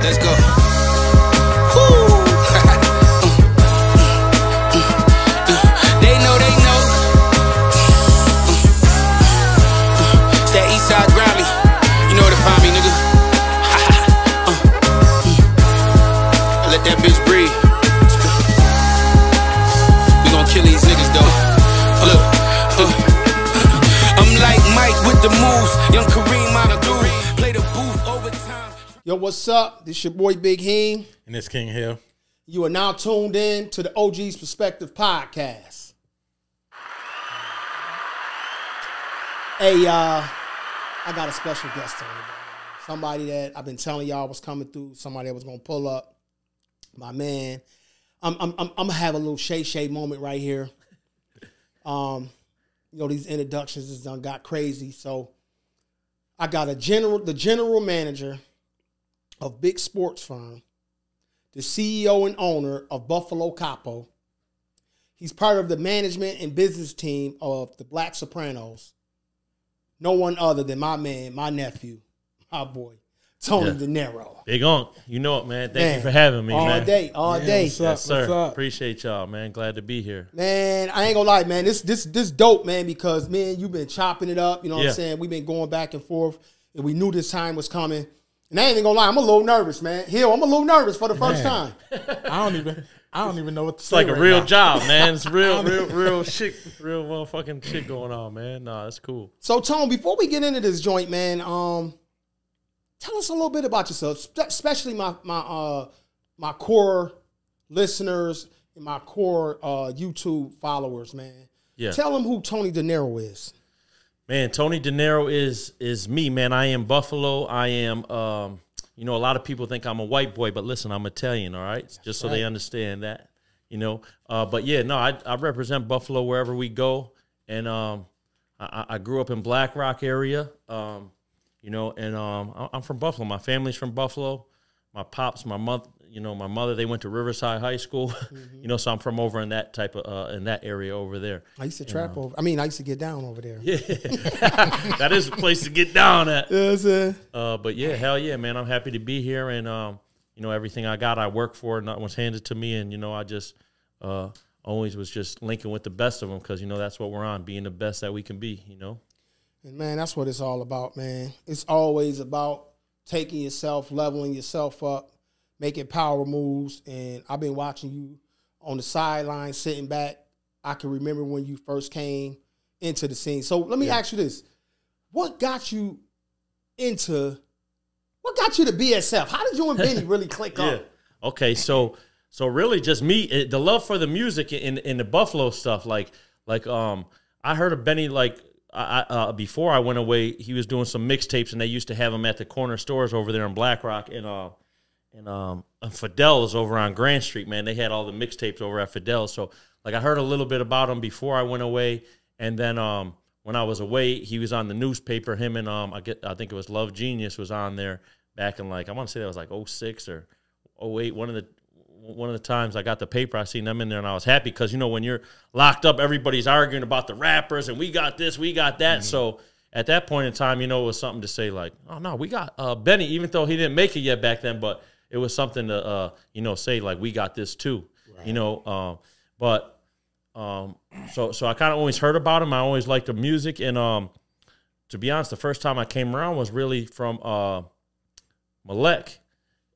Let's go. Woo. They know. It's that Eastside Grammy. You know where to find me, nigga. Let that bitch breathe. We gon' kill these niggas though. Look, I'm like Mike with the moves. Young Kareem on a dude. Play the booth overtime. Yo, what's up? This your boy Big Heen. And this King Hill. You are now tuned in to the OG's Perspective Podcast. Hey, I got a special guest on today. Somebody that I've been telling y'all was coming through. Somebody that was gonna pull up. My man. I'm gonna have a little Shay moment right here. You know, these introductions has done got crazy. So I got the general manager of big sports firm, the CEO and owner of Buffalo Capo. He's part of the management and business team of the Black Sopranos. No one other than my man, my nephew, my boy, Tony Deniro. Big Unc. You know it, man. Thank you for having me, man. All day. What's up, sir? What's up? Appreciate y'all, man. Glad to be here. Man, I ain't gonna lie, man. This dope, man, because, man, you've been chopping it up. You know what I'm saying? We've been going back and forth, and we knew this time was coming. And I ain't even gonna lie, I'm a little nervous, man. Hill, I'm a little nervous for the first time. I don't even know what to say. It's like a real job, man. It's real shit, real motherfucking shit going on, man. Nah, that's cool. So, Tone, before we get into this joint, man, tell us a little bit about yourself, especially my core listeners and my core YouTube followers, man. Yeah. Tell them who Tony Deniro is. Man, Tony Deniro is me, man. I am Buffalo. I am, you know, a lot of people think I'm a white boy, but listen, I'm Italian, all right? Just so they understand that, you know. But, yeah, no, I represent Buffalo wherever we go. And I grew up in Black Rock area, you know, and I'm from Buffalo. My family's from Buffalo. My pops, my mother, they went to Riverside High School. You know, so I'm from over in that type of in that area over there. I used to trap over. I mean, I used to get down over there. Yeah, that is a place to get down at. Yeah, but yeah, hell yeah, man, I'm happy to be here, and you know, everything I got, I work for, nothing was handed to me, and you know, I just always was just linking with the best of them because you know that's what we're on, being the best that we can be. You know, and man, that's what it's all about, man. It's always about taking yourself, leveling yourself up, making power moves. And I've been watching you on the sideline, sitting back. I can remember when you first came into the scene. So let me ask you this. What got you to BSF? How did you and Benny really click up? Okay, so really just me, the love for the music in the Buffalo stuff. Like I heard of Benny, like, before I went away, he was doing some mixtapes, and they used to have them at the corner stores over there in Black Rock and Fidel's over on Grand Street. Man, they had all the mixtapes over at Fidel's. So like I heard a little bit about him before I went away, and then when I was away, he was on the newspaper. Him and I think it was Love Genius was on there back in, like, I want to say that was like 06 or 08. One of the times I got the paper, I seen them in there, and I was happy because, you know, when you're locked up, everybody's arguing about the rappers, and we got this, we got that. So at that point in time, you know, it was something to say like, oh, no, we got Benny, even though he didn't make it yet back then, but it was something to, you know, say like, we got this too, you know. So I kind of always heard about him. I always liked the music. And to be honest, the first time I came around was really from Malek.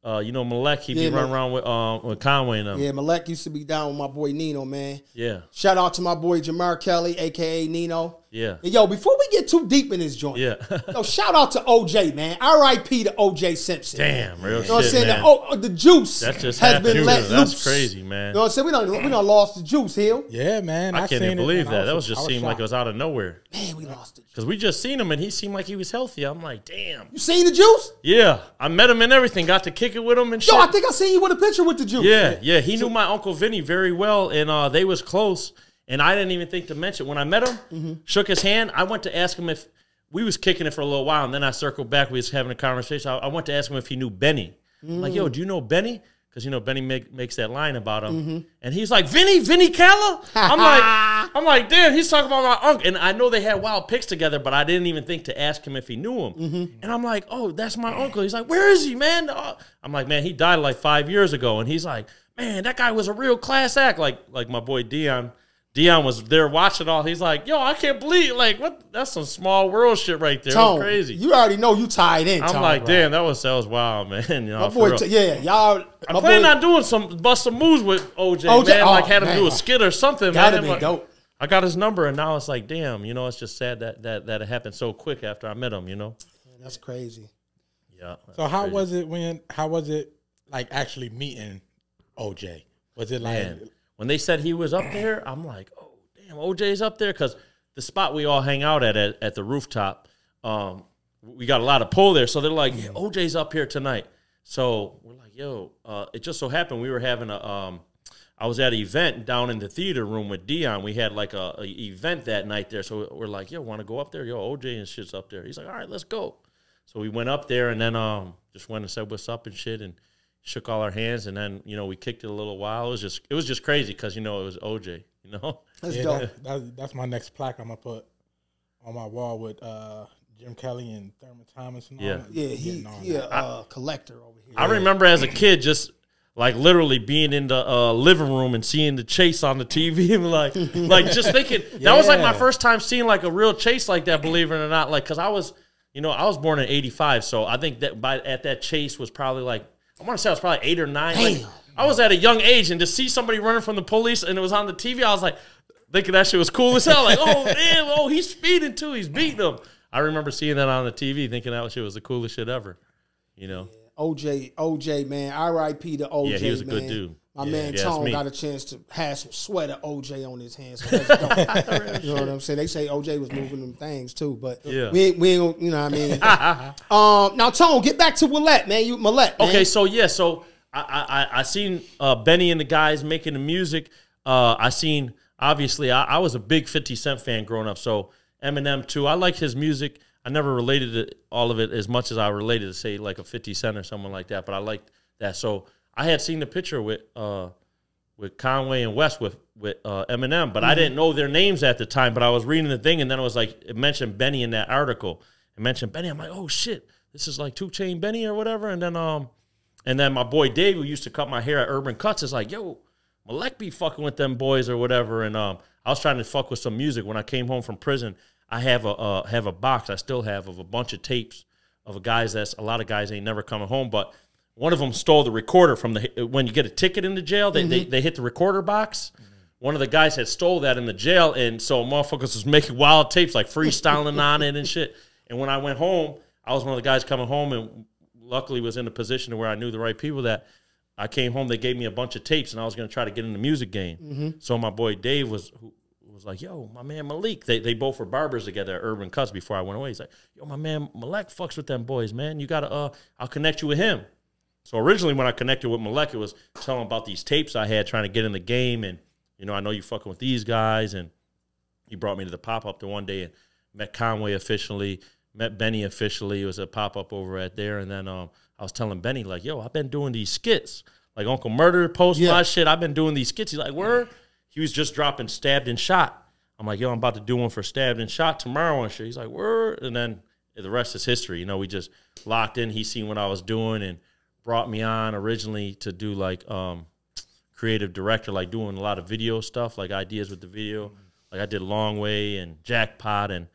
You know, Malek, he'd be running around with Conway and them. Yeah, Malek used to be down with my boy Nino, man. Yeah. Shout out to my boy Jamar Kelly, a.k.a. Nino. Yeah. And yo, before we get too deep in this joint, yo, shout out to OJ, man. R.I.P. to OJ Simpson. Damn, real shit, you know what I'm saying? man. The juice has been let loose. That's crazy, man. You know what I'm saying? We done lost the juice, Hill. Yeah, man. I can't even believe that. That was just seemed like it was out of nowhere. Man, we lost it. Because we just seen him, and he seemed like he was healthy. I'm like, damn. You seen the juice? Yeah. I met him and everything. Got to kick it with him and shit. Yo, I think I seen you with a picture with the juice. Yeah. He knew my Uncle Vinny very well, and they was close. And I didn't even think to mention. When I met him, shook his hand, I went to ask him if we was kicking it for a little while, and then I circled back. We was having a conversation. I went to ask him if he knew Benny. I'm like, yo, do you know Benny? because you know Benny makes that line about him, and he's like Vinny Calla. I'm like, damn, he's talking about my uncle, and I know they had wild pics together, but I didn't even think to ask him if he knew him, and I'm like, oh, that's my uncle. He's like, where is he, man? I'm like, man, he died like 5 years ago, and he's like, man, that guy was a real class act, like my boy Dion. Dion was there watching all. He's like, yo, I can't believe, like, what? That's some small world shit right there. Tone, crazy. You already know you tied in. I'm like, damn, that was wild, man. You know, my boy, y'all. I'm planning on doing bust some moves with OJ man. Like had him do a skit or something. Gotta man. be dope. I got his number, and now it's like, damn, you know, it's just sad that it happened so quick after I met him. You know, that's crazy. Yeah. So how was it like actually meeting OJ? Was it like? Man, when they said he was up there, I'm like, oh, damn, OJ's up there. Because the spot we all hang out at the rooftop, we got a lot of pull there. So they're like, yeah, OJ's up here tonight. So we're like, yo, it just so happened we were having I was at an event down in the theater room with Dion. We had like a event that night there. So we're like, yo, want to go up there? Yo, OJ and shit's up there. He's like, all right, let's go. So we went up there and then just went and said what's up and shit and shook all our hands, and then, you know, we kicked it a little while. It was just crazy because, you know, it was OJ, you know? That's dope. That's my next plaque I'm going to put on my wall with Jim Kelly and Thurman Thomas and all that. Yeah, he a collector over here. I remember as a kid just, like, literally being in the living room and seeing the chase on the TV and, like just thinking, that was, like, my first time seeing, like, a real chase like that, believe it or not. Like, because I was born in 85, so I think that at that chase was probably, like, I want to say I was probably 8 or 9. Like, I was at a young age, and to see somebody running from the police and it was on the TV, I was like, thinking that shit was cool as hell. Like, oh, damn, oh, he's speeding too. He's beating them. I remember seeing that on the TV, thinking that shit was the coolest shit ever. You know? Yeah. OJ, man. R.I.P. to OJ, yeah, he was a man. good dude. My man Tone got a chance to have some sweater OJ on his hands. So that's you know what I'm saying? They say OJ was moving them things too, but we ain't, you know what I mean? Now, Tone, get back to Willette, man. Millette, man. Okay, so I seen Benny and the guys making the music. I seen, obviously, I was a big 50 Cent fan growing up, so Eminem too. I like his music. I never related to all of it as much as I related to, say, like a 50 Cent or someone like that, but I liked that. So I had seen the picture with Conway and West with Eminem, but I didn't know their names at the time. But I was reading the thing, and then it was like, it mentioned Benny in that article. It mentioned Benny. I'm like, oh shit, this is like 2 Chainz Benny or whatever. And then my boy Dave, who used to cut my hair at Urban Cuts, is like, yo, Malek be fucking with them boys or whatever. And I was trying to fuck with some music. When I came home from prison, I have a box, I still have, of a bunch of tapes of a lot of guys ain't never coming home, but one of them stole the recorder from when you get a ticket in the jail, they hit the recorder box. One of the guys had stole that in the jail, and so motherfuckers was making wild tapes, like freestyling on it and shit. And when I went home, I was one of the guys coming home, and luckily was in a position where I knew the right people that I came home, they gave me a bunch of tapes, and I was going to try to get in the music game. So my boy Dave was like, yo, my man Malik, they both were barbers together at Urban Cuts before I went away. He's like, yo, my man Malek fucks with them boys, man. You got to, I'll connect you with him. So originally when I connected with Malek, it was telling him about these tapes I had trying to get in the game. And, you know, I know you fucking with these guys. And he brought me to the pop-up the one day and met Conway officially, met Benny officially. It was a pop-up over at there. And then I was telling Benny, like, yo, I've been doing these skits. Like Uncle Murder post my shit. I've been doing these skits. He's like, where? He was just dropping Stabbed and Shot. I'm like, yo, I'm about to do one for Stabbed and Shot tomorrow and shit. He's like, where? And then the rest is history. You know, we just locked in. He seen what I was doing and brought me on originally to do like creative director, like doing a lot of video stuff, like ideas with the video. Like I did Long Way and Jackpot, and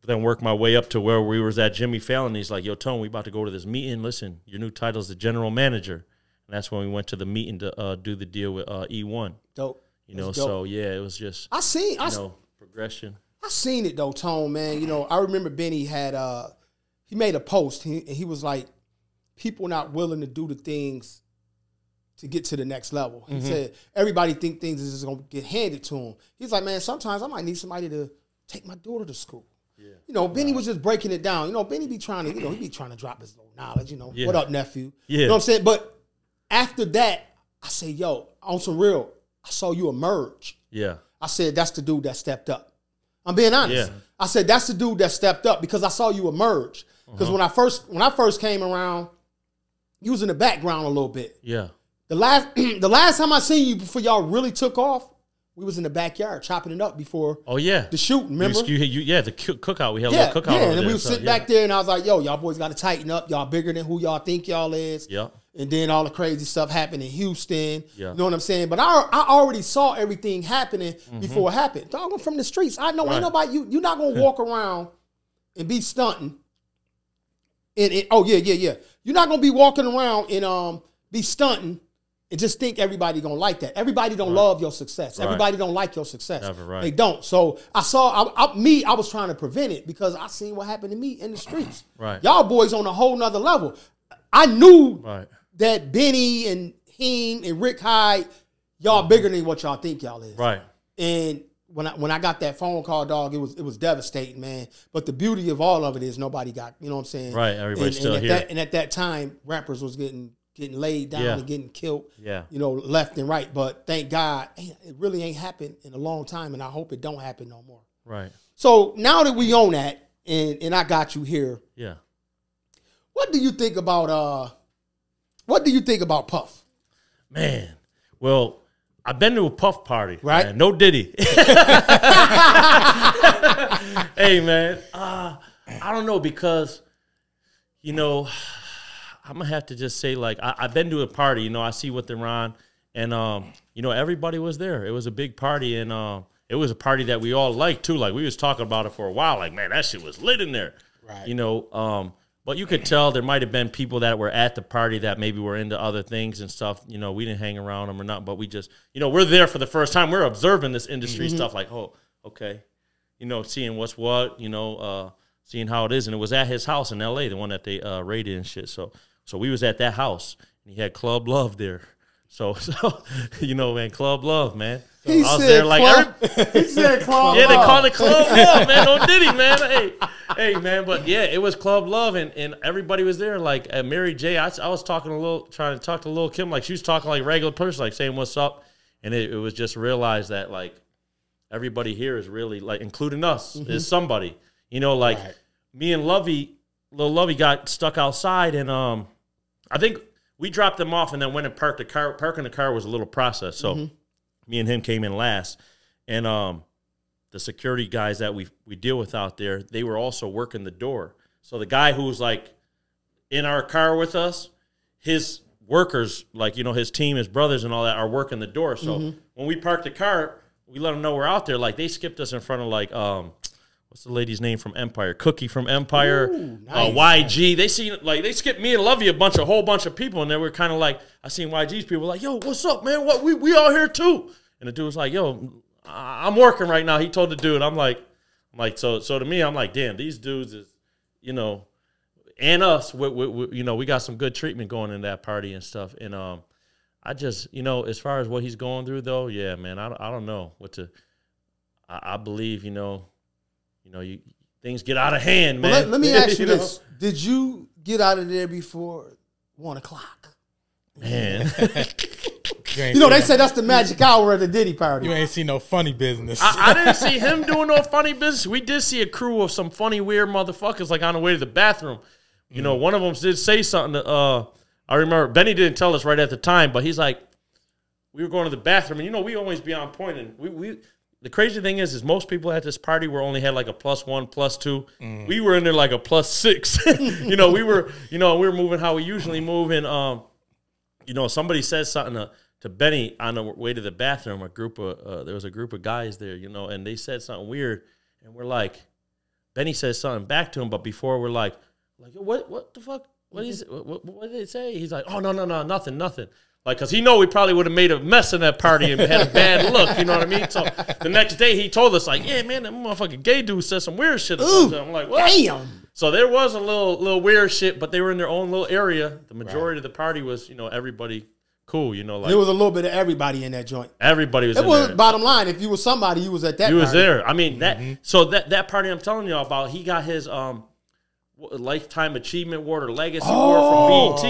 then worked my way up to where we was at Jimmy Fallon. He's like, yo, Tone, we about to go to this meeting. Listen, your new title is the general manager. And that's when we went to the meeting to do the deal with E1. Dope. You know, so yeah, it was just, progression. I seen it though, Tone, man. You know, I remember Benny had, he made a post. He was like, people not willing to do the things to get to the next level. He said, everybody think things is just going to get handed to him. He's like, man, sometimes I might need somebody to take my daughter to school. Yeah. You know, Benny was just breaking it down. You know, Benny be trying to, he be trying to drop his little knowledge, you know. Yeah. What up, nephew? Yeah. You know what I'm saying? But after that, I say, yo, on some real, I saw you emerge. Yeah. I said, that's the dude that stepped up. I'm being honest. Yeah. I said, that's the dude that stepped up because I saw you emerge. Because when I first came around, you was in the background a little bit. Yeah. The last time I seen you before y'all really took off, we was in the backyard chopping it up before. Oh yeah, the shooting. Remember? Yeah, the cookout. We had a little cookout. Yeah, and then we would sit back there, and I was like, "Yo, y'all boys got to tighten up. Y'all bigger than who y'all think y'all is." Yeah. And then all the crazy stuff happened in Houston. Yeah. You know what I'm saying? But I already saw everything happening before it happened. Dog, I'm from the streets. I know ain't nobody. You're not gonna walk around and be stunting. Oh yeah. You're not gonna be walking around and be stunting. And just think everybody gonna like that. Everybody don't love your success. Everybody don't like your success. Never, They don't. So I saw I was trying to prevent it because I seen what happened to me in the streets. Right. Y'all boys on a whole nother level. I knew that Benny and Heem and Rick Hyde, y'all bigger than what y'all think y'all is. Right. And when I got that phone call, dog, it was devastating, man. But the beauty of all of it is nobody got, you know what I'm saying? Right. Everybody's still here. And at that time, rappers was getting laid down and getting killed, you know, left and right. But thank God, it really ain't happened in a long time, and I hope it don't happen no more. Right. So now that we own that, and I got you here, what do you think about Puff? Man, well, I've been to a Puff party, right? Man. No Diddy. Hey, man, I don't know because, you know, I'm gonna have to just say, like, I've been to a party. You know, I see what they're on, and you know, everybody was there. It was a big party, and it was a party that we all liked too. Like, we was talking about it for a while. Like, man, that shit was lit in there. Right. You know, but you could tell there might have been people that were at the party that maybe were into other things and stuff. You know, we didn't hang around them or not, but we just, you know, we're there for the first time. We're observing this industry stuff. Like, oh, okay, you know, seeing what's what. You know, seeing how it is, and it was at his house in L.A., the one that they raided and shit. So we was at that house, and he had Club Love there. So you know, man, Club Love, man. So he I was said there like he said Club Love. Yeah, they called it Club Love, man. On Diddy, man. Hey, man. But yeah, it was Club Love, and everybody was there. Like Mary J, I was talking trying to talk to Lil Kim, like she was talking like a regular person, like saying what's up, and it was just realized that like everybody here is really like, including us, is somebody. You know, like me and Lil Lovey got stuck outside, and I think we dropped them off and then went and parked the car. Parking the car was a little process, so me and him came in last, and the security guys that we deal with out there, they were also working the door. So the guy who was like in our car with us, his workers, like, you know, his team, his brothers and all that, are working the door. So when we parked the car, we let them know we're out there. Like, they skipped us in front of like what's the lady's name from Empire? Cookie from Empire. Ooh, nice. YG. They skipped me and Lovey a whole bunch of people, and they were kind of like, I seen YG's people like, yo, what's up, man? What we all here too? And the dude was like, yo, I'm working right now. He told the dude. I'm like, so to me, I'm like, damn, these dudes is, you know, and us, you know, we got some good treatment going in that party and stuff. And I just, you know, as far as what he's going through though, yeah, man, I don't know what to. I believe, you know, things get out of hand, man. Well, let me ask you know? this: did you get out of there before 1 o'clock? Man, you know they say that's the magic hour at the Diddy party. You ain't see no funny business. I didn't see him doing no funny business. We did see a crew of some funny, weird motherfuckers like on the way to the bathroom. You know, one of them did say something. I remember Benny didn't tell us right at the time, but he's like, we were going to the bathroom, and you know we always be on point, and we. The crazy thing is most people at this party were only had like a +1, +2. We were in there like a +6. You know, we were moving how we usually move. And you know, somebody said something to Benny on the way to the bathroom. There was a group of guys there, you know, and they said something weird, and we're like, Benny says something back to him, but before we're like, what the fuck? What did they say? He's like, oh no, nothing. Like, because he know we probably would have made a mess in that party and had a bad look, you know what I mean? So the next day he told us, like, yeah, man, that motherfucking gay dude said some weird shit or something. I'm like, what? Damn. So there was a little weird shit, but they were in their own little area. The majority of the party was, you know, everybody cool, you know. Like, there was a little bit of everybody in that joint. Everybody was in there. there. Bottom line, if you was somebody, you was at that party. You was there. I mean, that party I'm telling y'all about, he got his Lifetime Achievement Award or Legacy Award from BET.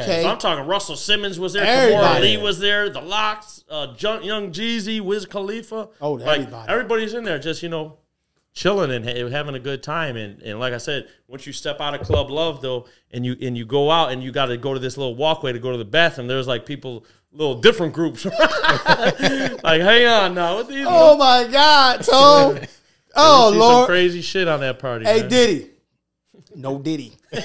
Okay. So I'm talking Russell Simmons was there, Kamora Lee was there, The Lox, Young Jeezy, Wiz Khalifa. Oh, like, everybody. Everybody's in there, just, you know, chilling and having a good time. And like I said, once you step out of Club Love though, and you go out and you got to go to this little walkway to go to the bathroom, there's like people, little different groups. Like, hang on now. What these? Oh my God, Tom. Oh Lord. Some crazy shit on that party. Hey, man. Diddy. No Diddy. Hey,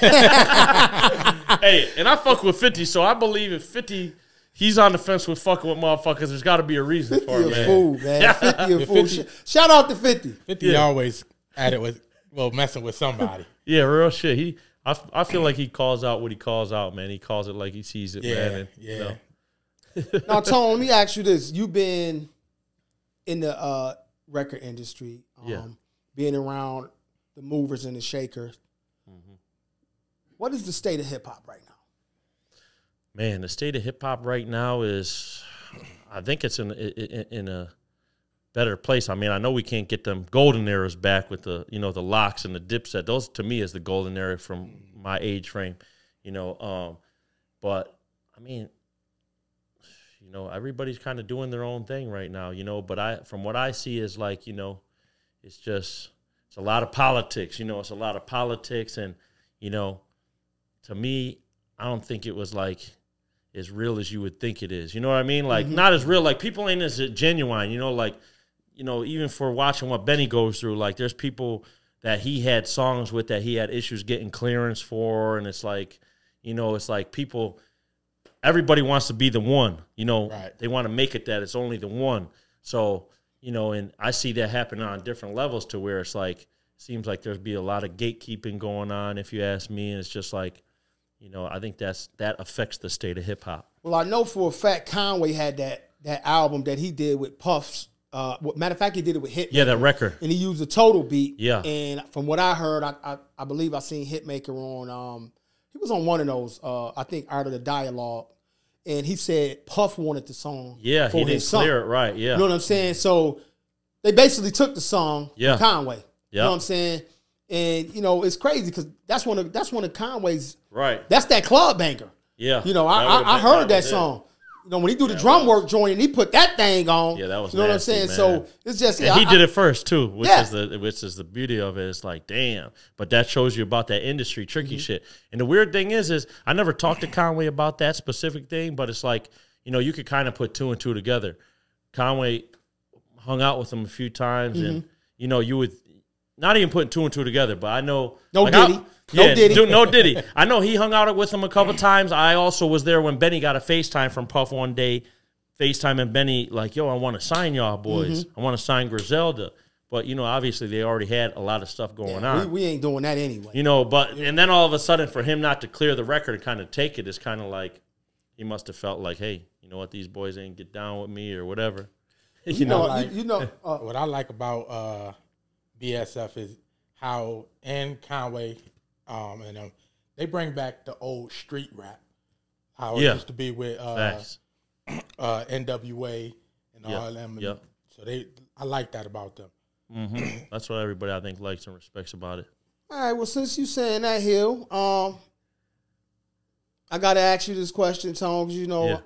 and I fuck with 50, so I believe if 50, he's on the fence with fucking with motherfuckers, there's got to be a reason for it, 50 a man. fool, man. 50 a fool. Shout out to 50. 50 always at it with, well, messing with somebody. Yeah, real shit. I feel like he calls out what he calls out, man. He calls it like he sees it, man. And, you know. Now, Tone, let me ask you this. You've been in the record industry, being around the movers and the shakers. What is the state of hip-hop right now? Man, the state of hip-hop right now is, I think it's in a better place. I mean, I know we can't get them golden eras back with the, you know, the Locks and the Dipset. Those, to me, is the golden era from my age frame, you know. But, I mean, you know, everybody's kind of doing their own thing right now, you know. But from what I see is like, you know, it's a lot of politics, you know. It's a lot of politics and, you know, to me, I don't think it was like as real as you would think it is. You know what I mean? Like not as real. Like people ain't as genuine. You know, like even for watching what Benny goes through, like there's people that he had songs with that he had issues getting clearance for, and it's like, you know, it's like people. Everybody wants to be the one. You know, they want to make it that it's only the one. So you know, and I see that happening on different levels to where it's like seems like there's be a lot of gatekeeping going on, if you ask me, and it's just like. You know, I think that affects the state of hip hop. Well, I know for a fact Conway had that album that he did with Puffs. Matter of fact, he did it with Hitmaker. Yeah, that record. And he used a total beat. Yeah. And from what I heard, I believe I seen Hitmaker on. He was on one of those. I think Art of the Dialogue, and he said Puff wanted the song. Yeah, for he didn't clear it right. Yeah, you know what I'm saying. So they basically took the song from Conway. Yeah, you know what I'm saying. And you know it's crazy because that's one of Conway's. Right. That's that club banger. Yeah. You know, I heard that song. You know, when he do the drum work joint and he put that thing on. Yeah, that was you know nasty, what I'm saying? man. So it's just he did it first too, which is the beauty of it. It's like, damn. But that shows you about that industry tricky shit. And the weird thing is I never talked to Conway about that specific thing, but it's like, you know, you could kind of put two and two together. Conway hung out with him a few times and you know, you would not even putting two and two together, but I know Diddy. No Diddy. I know he hung out with him a couple times. I also was there when Benny got a FaceTime from Puff one day. FaceTime and Benny like, yo, I want to sign y'all boys. I want to sign Griselda. But, you know, obviously they already had a lot of stuff going on. We ain't doing that anyway. You know, but and then all of a sudden for him not to clear the record and kind of take it is kind of like he must have felt like, hey, you know what, these boys ain't get down with me or whatever. you know, what I like about BSF is how and Conway and they bring back the old street rap, how it used to be with NWA and all of them. And so I like that about them. That's what everybody I think likes and respects about it. All right, well, since you saying that, Hill, I got to ask you this question, Tom, because you know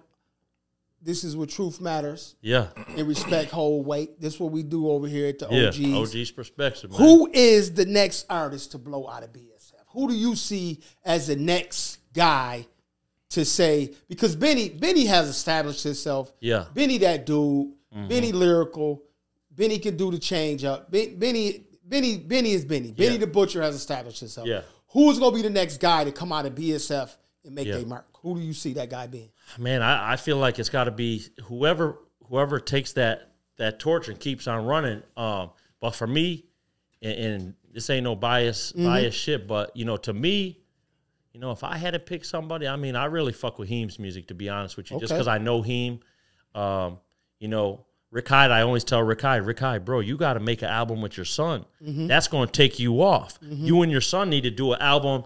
this is what truth matters. Yeah. And respect hold weight. This is what we do over here at the OGs. Yeah, OG's perspective, man. Who is the next artist to blow out of BSF? Who do you see as the next guy to say, because Benny has established himself. Yeah. Benny that dude. Benny lyrical. Benny can do the change up. Benny is Benny. Benny the Butcher has established himself. Yeah. Who's going to be the next guy to come out of BSF and make their mark? Who do you see that guy being? Man, I feel like it's got to be whoever takes that torch and keeps on running. But for me, and this ain't no bias shit, but you know, to me, you know, if I had to pick somebody, I mean, I really fuck with Heem's music, to be honest with you, just because I know Heem. You know, Rick Hyde, I always tell Rick Hyde, bro, you got to make an album with your son. That's going to take you off. You and your son need to do an album.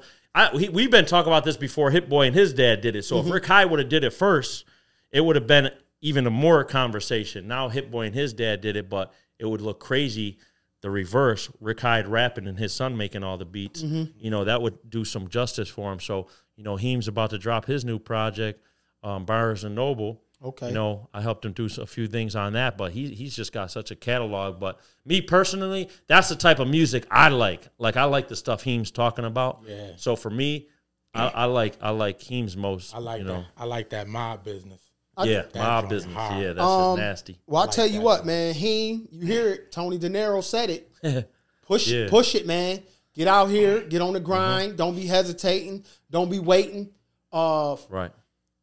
We've been talking about this before Hit Boy and his dad did it. So if Rick Hyde would have did it first, it would have been even a more conversation. Now Hit Boy and his dad did it, but it would look crazy. The reverse, Rick Hyde rapping and his son making all the beats. You know, that would do some justice for him. So, you know, Heem's about to drop his new project, Barnes & Noble. Okay. You know, I helped him do a few things on that, but he's just got such a catalog. But me personally, that's the type of music I like. Like, I like the stuff Heem's talking about. Yeah. So for me, I like Heem's most. I like that. I like that mob business. Mob business. hard. Yeah, that's just nasty. Well, I'll like tell you that. what, man. Heem, you hear it. Tony Deniro said it. Push it, man. Get out here. Get on the grind. Don't be hesitating. Don't be waiting. Right.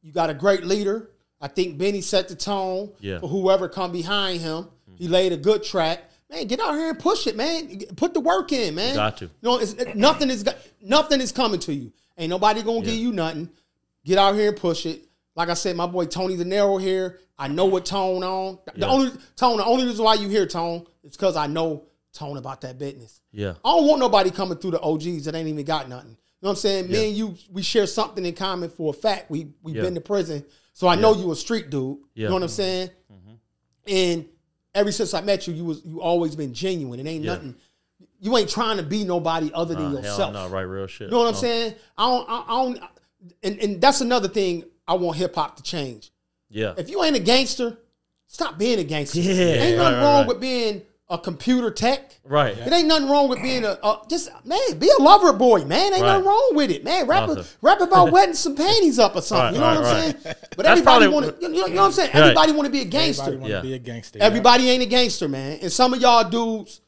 You got a great leader. I think Benny set the tone for whoever come behind him. He laid a good track. Man, get out here and push it, man. Put the work in, man. You got to. You know, nothing is coming to you. Ain't nobody gonna give you nothing. Get out here and push it. Like I said, my boy Tony Deniro here. I know what Tone on. The only reason why you hear Tone is because I know Tone about that business. Yeah. I don't want nobody coming through the OGs that ain't even got nothing. You know what I'm saying? Me and you, we share something in common for a fact. We've been to prison. So I know you a street dude. You know what I'm saying? And ever since I met you, you always been genuine. It ain't nothing. You ain't trying to be nobody other than yourself. Hell no, right, real shit. You know what I'm saying? I don't and that's another thing I want hip hop to change. Yeah. If you ain't a gangster, stop being a gangster. Yeah. Ain't nothing wrong with being a computer tech. Right. It ain't nothing wrong with being man, be a lover boy, man. Ain't nothing wrong with it, man. Rap about wetting some panties up or something. You know what I'm saying? But everybody want to, you know what I'm saying? Everybody want to be a gangster. Everybody want to be a gangster. Everybody ain't a gangster, man. And some of y'all dudes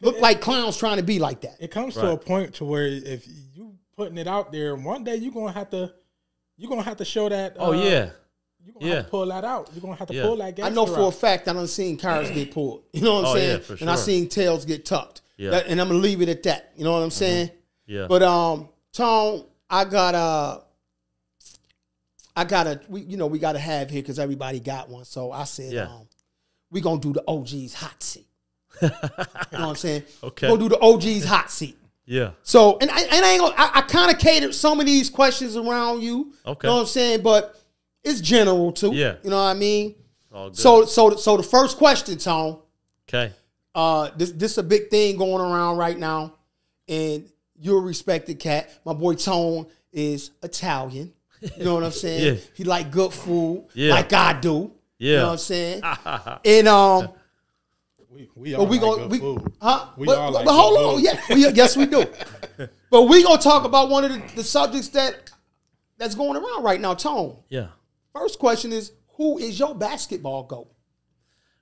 look like clowns trying to be like that. It comes to a point to where if you putting it out there, one day you're gonna have to show that. Oh yeah. You're gonna have to pull that out. You're gonna have to pull that gangster I know for out. a fact I done seen cars get pulled. You know what I'm saying? Yeah, for sure. And I seen tails get tucked. Yeah. And I'm gonna leave it at that. You know what I'm saying? Yeah. But Tone, we gotta have here because everybody got one. So I said, we gonna do the OG's hot seat. You know what I'm saying? Okay. We're gonna do the OG's hot seat. Yeah. So and I ain't gonna I kind of catered some of these questions around you. Okay. You know what I'm saying? But it's general too. Yeah. You know what I mean? All good. So the first question, Tone. Okay. This a big thing going around right now, and you're a respected cat. My boy Tone is Italian. You know what I'm saying? Yeah. He like good food, Yeah. like I do. Yeah. You know what I'm saying? And we all like good food. Huh? We but, all like but hold good on, food. yes we do. But we gonna talk about one of the subjects that's going around right now, Tone. Yeah. First question is, who is your basketball GOAT?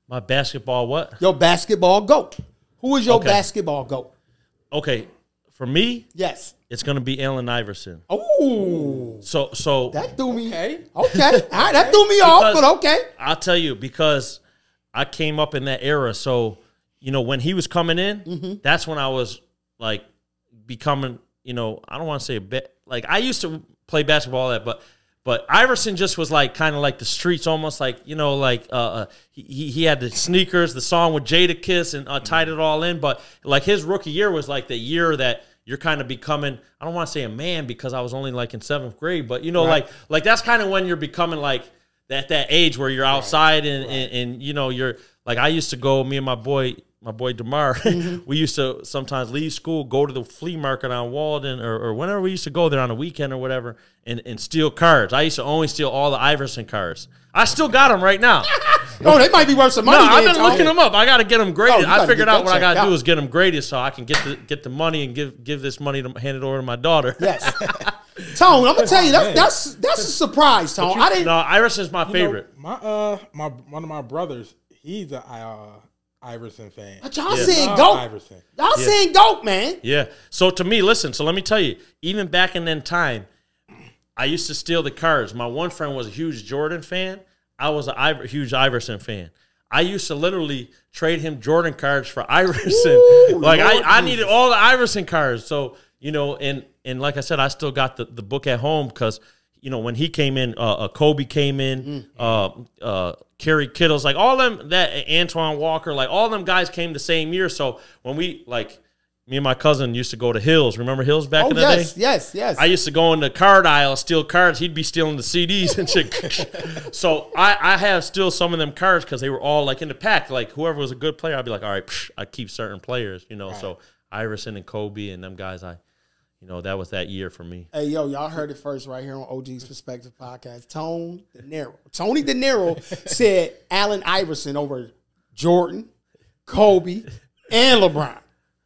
My basketball what? Your basketball GOAT. Who is your basketball GOAT? Okay. For me, Yes. it's gonna be Allen Iverson. Oh. So That threw me. Okay. Okay. All right, that threw me off, but okay. I'll tell you, because I came up in that era. So, you know, when he was coming in, that's when I was like becoming, you know, I don't want to say a bit like I used to play basketball but Iverson just was like kind of like the streets, almost like, you know, like he had the sneakers, the song with Jada Kiss, and tied it all in. But like his rookie year was like the year that you're kind of becoming, I don't want to say a man because I was only like in 7th grade, but you know, like that's kind of when you're becoming like that age where you're outside and you know, you're like, I used to go, me and my boy DeMar, we used to sometimes leave school, go to the flea market on Walden or whenever we used to go there on a weekend or whatever and steal cards. I used to only steal all the Iverson cards. I still got them right now. Oh, they might be worth some money. No, I've been looking them up. I got to get them graded. I figured out what I got to do is get them graded so I can get the money and give this money to hand it over to my daughter. Yes. Tone, I'm gonna tell you, that's a surprise, Tone. I didn't. No, Iverson's my favorite. Know, one of my brothers, he's a Iverson fan. But y'all saying GOAT. Iverson. Y'all saying GOAT, man. Yeah. So to me, listen, so let me tell you, even back in that time, I used to steal the cards. My one friend was a huge Jordan fan. I was a huge Iverson fan. I used to literally trade him Jordan cards for Iverson. Ooh, like Lord I needed all the Iverson cards. So, you know, and like I said, I still got the book at home because, you know, when he came in, Kobe came in, Kerry Kittles, like all them, that Antoine Walker, like all them guys came the same year. So when we, like, me and my cousin used to go to Hills. Remember Hills back in the day? Yes. I used to go in the card aisle, steal cards. He'd be stealing the CDs and shit. So I have still some of them cards because they were all like in the pack. Like whoever was a good player, I'd be like, all right, I keep certain players, you know. Right. So Iverson and Kobe and them guys, that was that year for me. Hey, yo, y'all heard it first right here on OG's Perspective Podcast. Tony Deniro said Allen Iverson over Jordan, Kobe, and LeBron.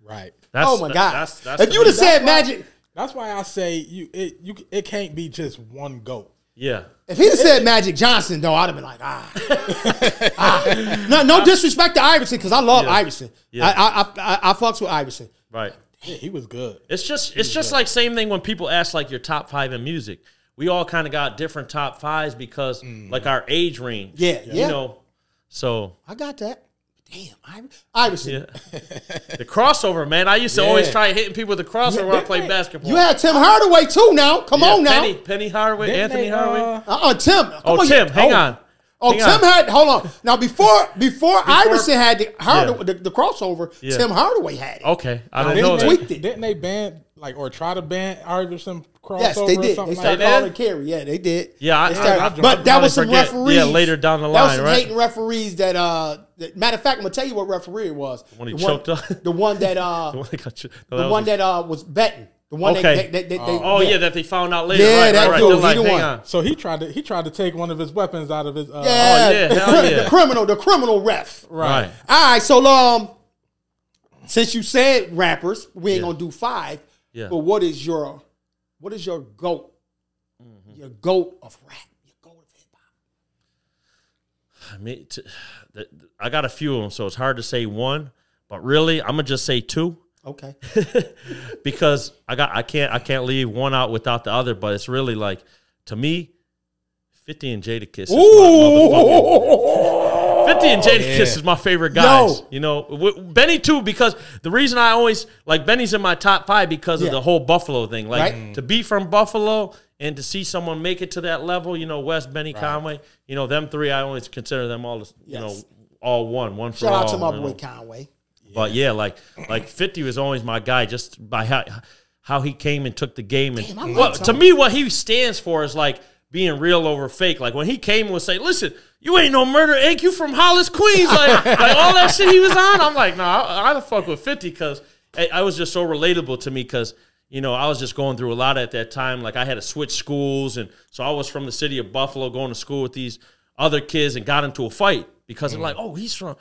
Right. Oh my God! That's if you'd have said Magic, that's why I say it can't be just one GOAT. Yeah. If he'd have said Magic Johnson, though, I'd have been like, No disrespect to Iverson, because I love Iverson. Yeah. I fucks with Iverson. Right. Yeah, he was good. It's just like same thing when people ask like your top 5 in music. We all kind of got different top 5s because like our age range. Yeah. So I got that. Damn, Iverson. yeah. The crossover, man. I used to always try hitting people with the crossover when I played basketball. You had Tim Hardaway too. Now, come on now. Penny Hardaway, Anthony Hardaway. Tim. Tim. Hang on. Tim had. Hold on. Now before Iverson had the crossover, Tim Hardaway had it. Okay, I didn't know that. Tweaked it. Didn't they ban or try to ban Iverson crossover? Yes, they did. Or They something started like calling carry. Yeah, they did. Yeah, but that was some referees. Yeah, later down the That line, was some right? hating referees that. Matter of fact, I'm gonna tell you what referee it was. When he choked up. The one that. The one that was betting. The one that that they found out later. Yeah, that dude. Like, He the hang one. on. So he tried to take one of his weapons out of his. hell yeah. The criminal ref. Right. All right, so since you said rappers, we ain't gonna do 5. Yeah. But what is your GOAT? Your GOAT of rap. Your GOAT of hip hop. I mean, I got a few of them, so it's hard to say one. But really, I'm gonna just say 2. Okay. Because I can't leave one out without the other. But it's really like, to me, 50 and Jadakiss. Ooh. 50 and Jadakiss is my favorite guys. Benny too, because the reason I always like Benny's in my top 5 because of the whole Buffalo thing. Like to be from Buffalo and to see someone make it to that level, West, Benny, Conway, them 3, I always consider them all, all one for Shout all. out to my boy Conway. But yeah, like 50 was always my guy just by how he came and took the game. And to me, what he stands for is like being real over fake. Like when he came and would say, listen, you ain't no murder ink, you from Hollis, Queens. Like all that shit he was on. I'm like, I fuck with 50 because I was just so relatable to me because, I was just going through a lot at that time. Like I had to switch schools. And so I was from the city of Buffalo going to school with these other kids and got into a fight because they're like, oh, he's one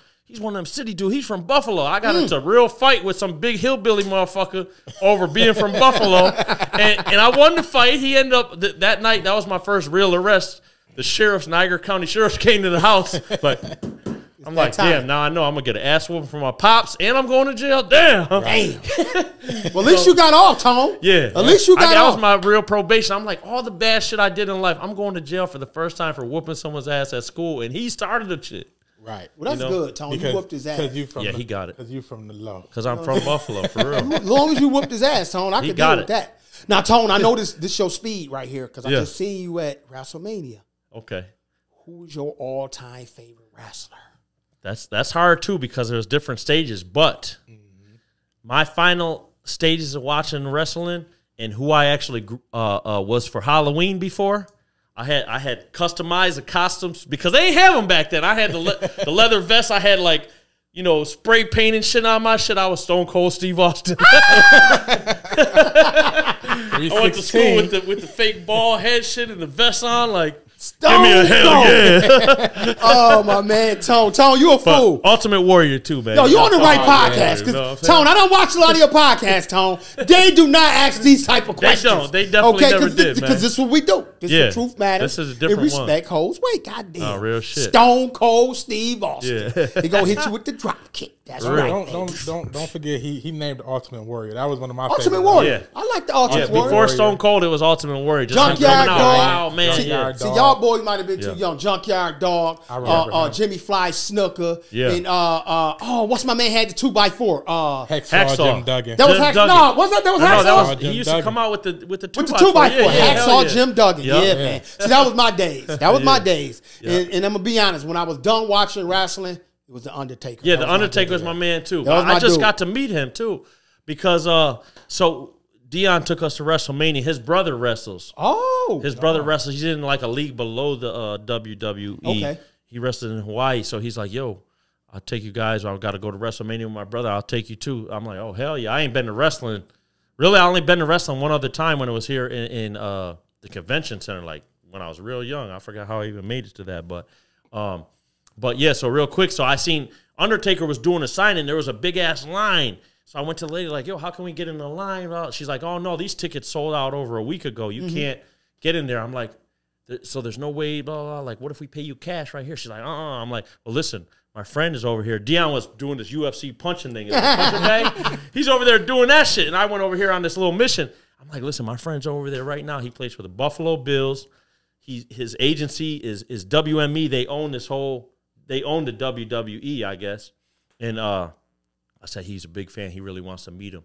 of them city dudes. He's from Buffalo. I got into a real fight with some big hillbilly motherfucker over being from Buffalo. And I won the fight. He ended up, that night, that was my first real arrest. The Niagara County sheriffs came to the house. But I'm like, damn, now I know I'm going to get an ass whooping from my pops and I'm going to jail. Damn. Well, at least you got off, Tone. Yeah. At least you got off. That was my real probation. I'm like, all the bad shit I did in life, I'm going to jail for the first time for whooping someone's ass at school. And he started the shit. Right. Well, that's good, Tone. You whooped his ass. He got it. Because you from the low. Because I'm from Buffalo, for real. As long as you whooped his ass, Tone, I could deal with that. Now, Tone, I know this your speed right here because I just seen you at WrestleMania. Okay. Who's your all-time favorite wrestler? That's hard, too, because there's different stages. But my final stages of watching wrestling and who I actually was for Halloween before, I had customized the costumes because they ain't have them back then. I had the leather vest. I had like, spray paint and shit on my shit. I was Stone Cold Steve Austin. I went to school with the fake bald head shit and the vest on. Like, give me a hell yeah. Oh, my man, Tone, you a fool. But Ultimate Warrior too, man. Yo, you on the right podcast. Because, Tone, I don't watch a lot of your podcasts, Tone. They do not ask these type of questions. They don't. They definitely never did, man. Because this is what we do. This is the truth matters. This is a different one. Respect holds weight, goddamn. Oh, real shit. Stone Cold Steve Austin. Yeah. He gonna hit you with the drop kick. That's right. Don't forget he named the Ultimate Warrior. That was one of my Ultimate favorite. Warrior. I like the Ultimate Warrior. Before Stone Cold, it was Ultimate Warrior. Just Junkyard Dog. Wow, man. See, y'all boys might have been too young. Junkyard Dog. I remember Jimmy Fly Snooker. Yeah. And what's my man had the 2x4? Hacksaw Jim Duggan. That was Hacksaw. No, was that Hacksaw? He used to come out with the 2x4. 2x4. Hacksaw Jim Duggan. Yep. Yeah, man. See, that was my days. That was my days. And I'm gonna be honest. When I was done watching wrestling, it was the Undertaker. Yeah, the Undertaker was my man too. I just got to meet him too, because so Dion took us to WrestleMania. His brother wrestles. His brother wrestles. He's in like a league below the WWE. Okay. He wrestled in Hawaii, so he's like, "Yo, I'll take you guys. I've got to go to WrestleMania with my brother. I'll take you too." I'm like, "Oh hell yeah!" I ain't been to wrestling. Really, I only been to wrestling one other time when it was here in the convention center, like when I was real young. I forgot how I even made it to that, but yeah. So real quick, so I seen Undertaker was doing a signing. There was a big ass line. So I went to the lady like, yo, how can we get in the line? Well, she's like, oh no, these tickets sold out over a week ago. You can't get in there. I'm like, so there's no way, blah, blah, blah. Like, what if we pay you cash right here? She's like, I'm like, well, listen, my friend is over here. Dion was doing this UFC punching thing. He's over there doing that shit. And I went over here on this little mission. I'm like, listen, my friend's over there right now. He plays for the Buffalo Bills. His agency is WME. They own they own the WWE, I guess. And I said, he's a big fan. He really wants to meet him.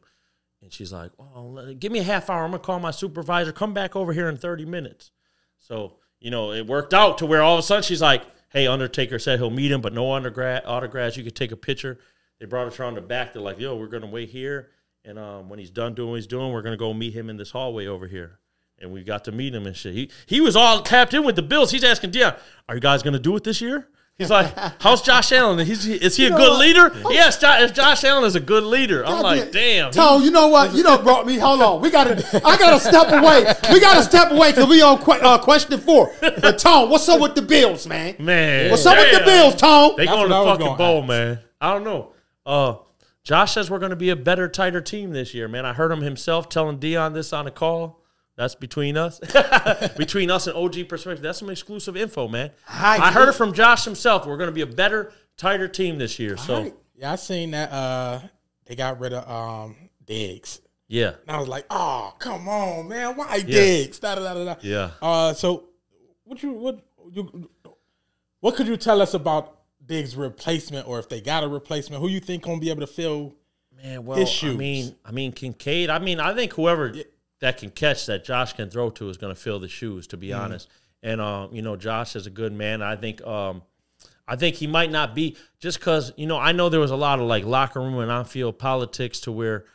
And she's like, well, give me a half hour. I'm going to call my supervisor. Come back over here in 30 minutes. So, it worked out to where all of a sudden she's like, hey, Undertaker said he'll meet him, but no autographs. You could take a picture. They brought us around the back. They're like, yo, we're going to wait here. And when he's done doing what he's doing, we're going to go meet him in this hallway over here. And we got to meet him and shit. He was all tapped in with the Bills. He's asking Dion, are you guys going to do it this year? He's like, how's Josh Allen? Is he a good leader? Yes, Josh Allen is a good leader. I'm like, damn. Tone, you know what? You done brought me. Hold on. I got to step away. We got to step away because we on question 4. But Tone, what's up with the Bills, man? What's up with the Bills, Tone? They going to fucking bowl, man. I don't know. Josh says we're going to be a better, tighter team this year, man. I heard him himself telling Dion this on a call. That's between us. Between us and OG Perspective. That's some exclusive info, man. I heard it from Josh himself. We're going to be a better, tighter team this year. So yeah, I seen that they got rid of Diggs. Yeah. And I was like, oh, come on, man. Why Diggs? Da-da-da-da-da. Yeah. So what could you tell us about Diggs' replacement, or if they got a replacement? Who you think gonna be able to fill his shoes? I mean Kincaid. I think whoever that can catch that Josh can throw to is going to fill the shoes, to be honest. And Josh is a good man. I think he might not be, just because I know there was a lot of like locker room and on-field politics to where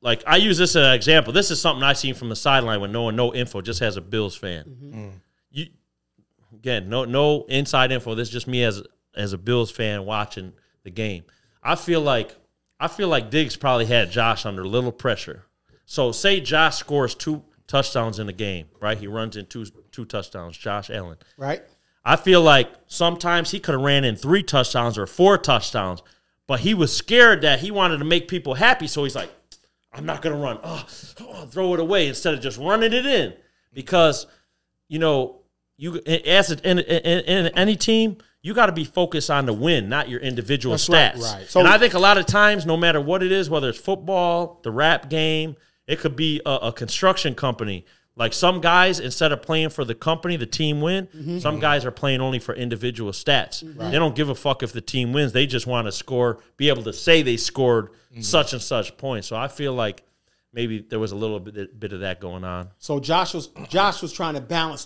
like I use this as an example. This is something I seen from the sideline when no info, just as a Bills fan. Again, no inside info. This is just me as a Bills fan watching the game. I feel like Diggs probably had Josh under a little pressure. So say Josh scores 2 touchdowns in a game, right? He runs in two touchdowns, Josh Allen. Right. I feel like sometimes he could have ran in 3 touchdowns or 4 touchdowns, but he was scared that he wanted to make people happy. So he's like, I'm not going to run. Throw it away instead of just running it in. Because, you as in any team, you got to be focused on the win, not your individual stats. Right. So, and I think a lot of times, no matter what it is, whether it's football, the rap game, it could be a construction company. Like some guys, instead of playing for the company, the team win, some guys are playing only for individual stats. Right. They don't give a fuck if the team wins. They just want to score, be able to say they scored such and such points. So I feel like maybe there was a little bit of that going on. So Josh was trying to balance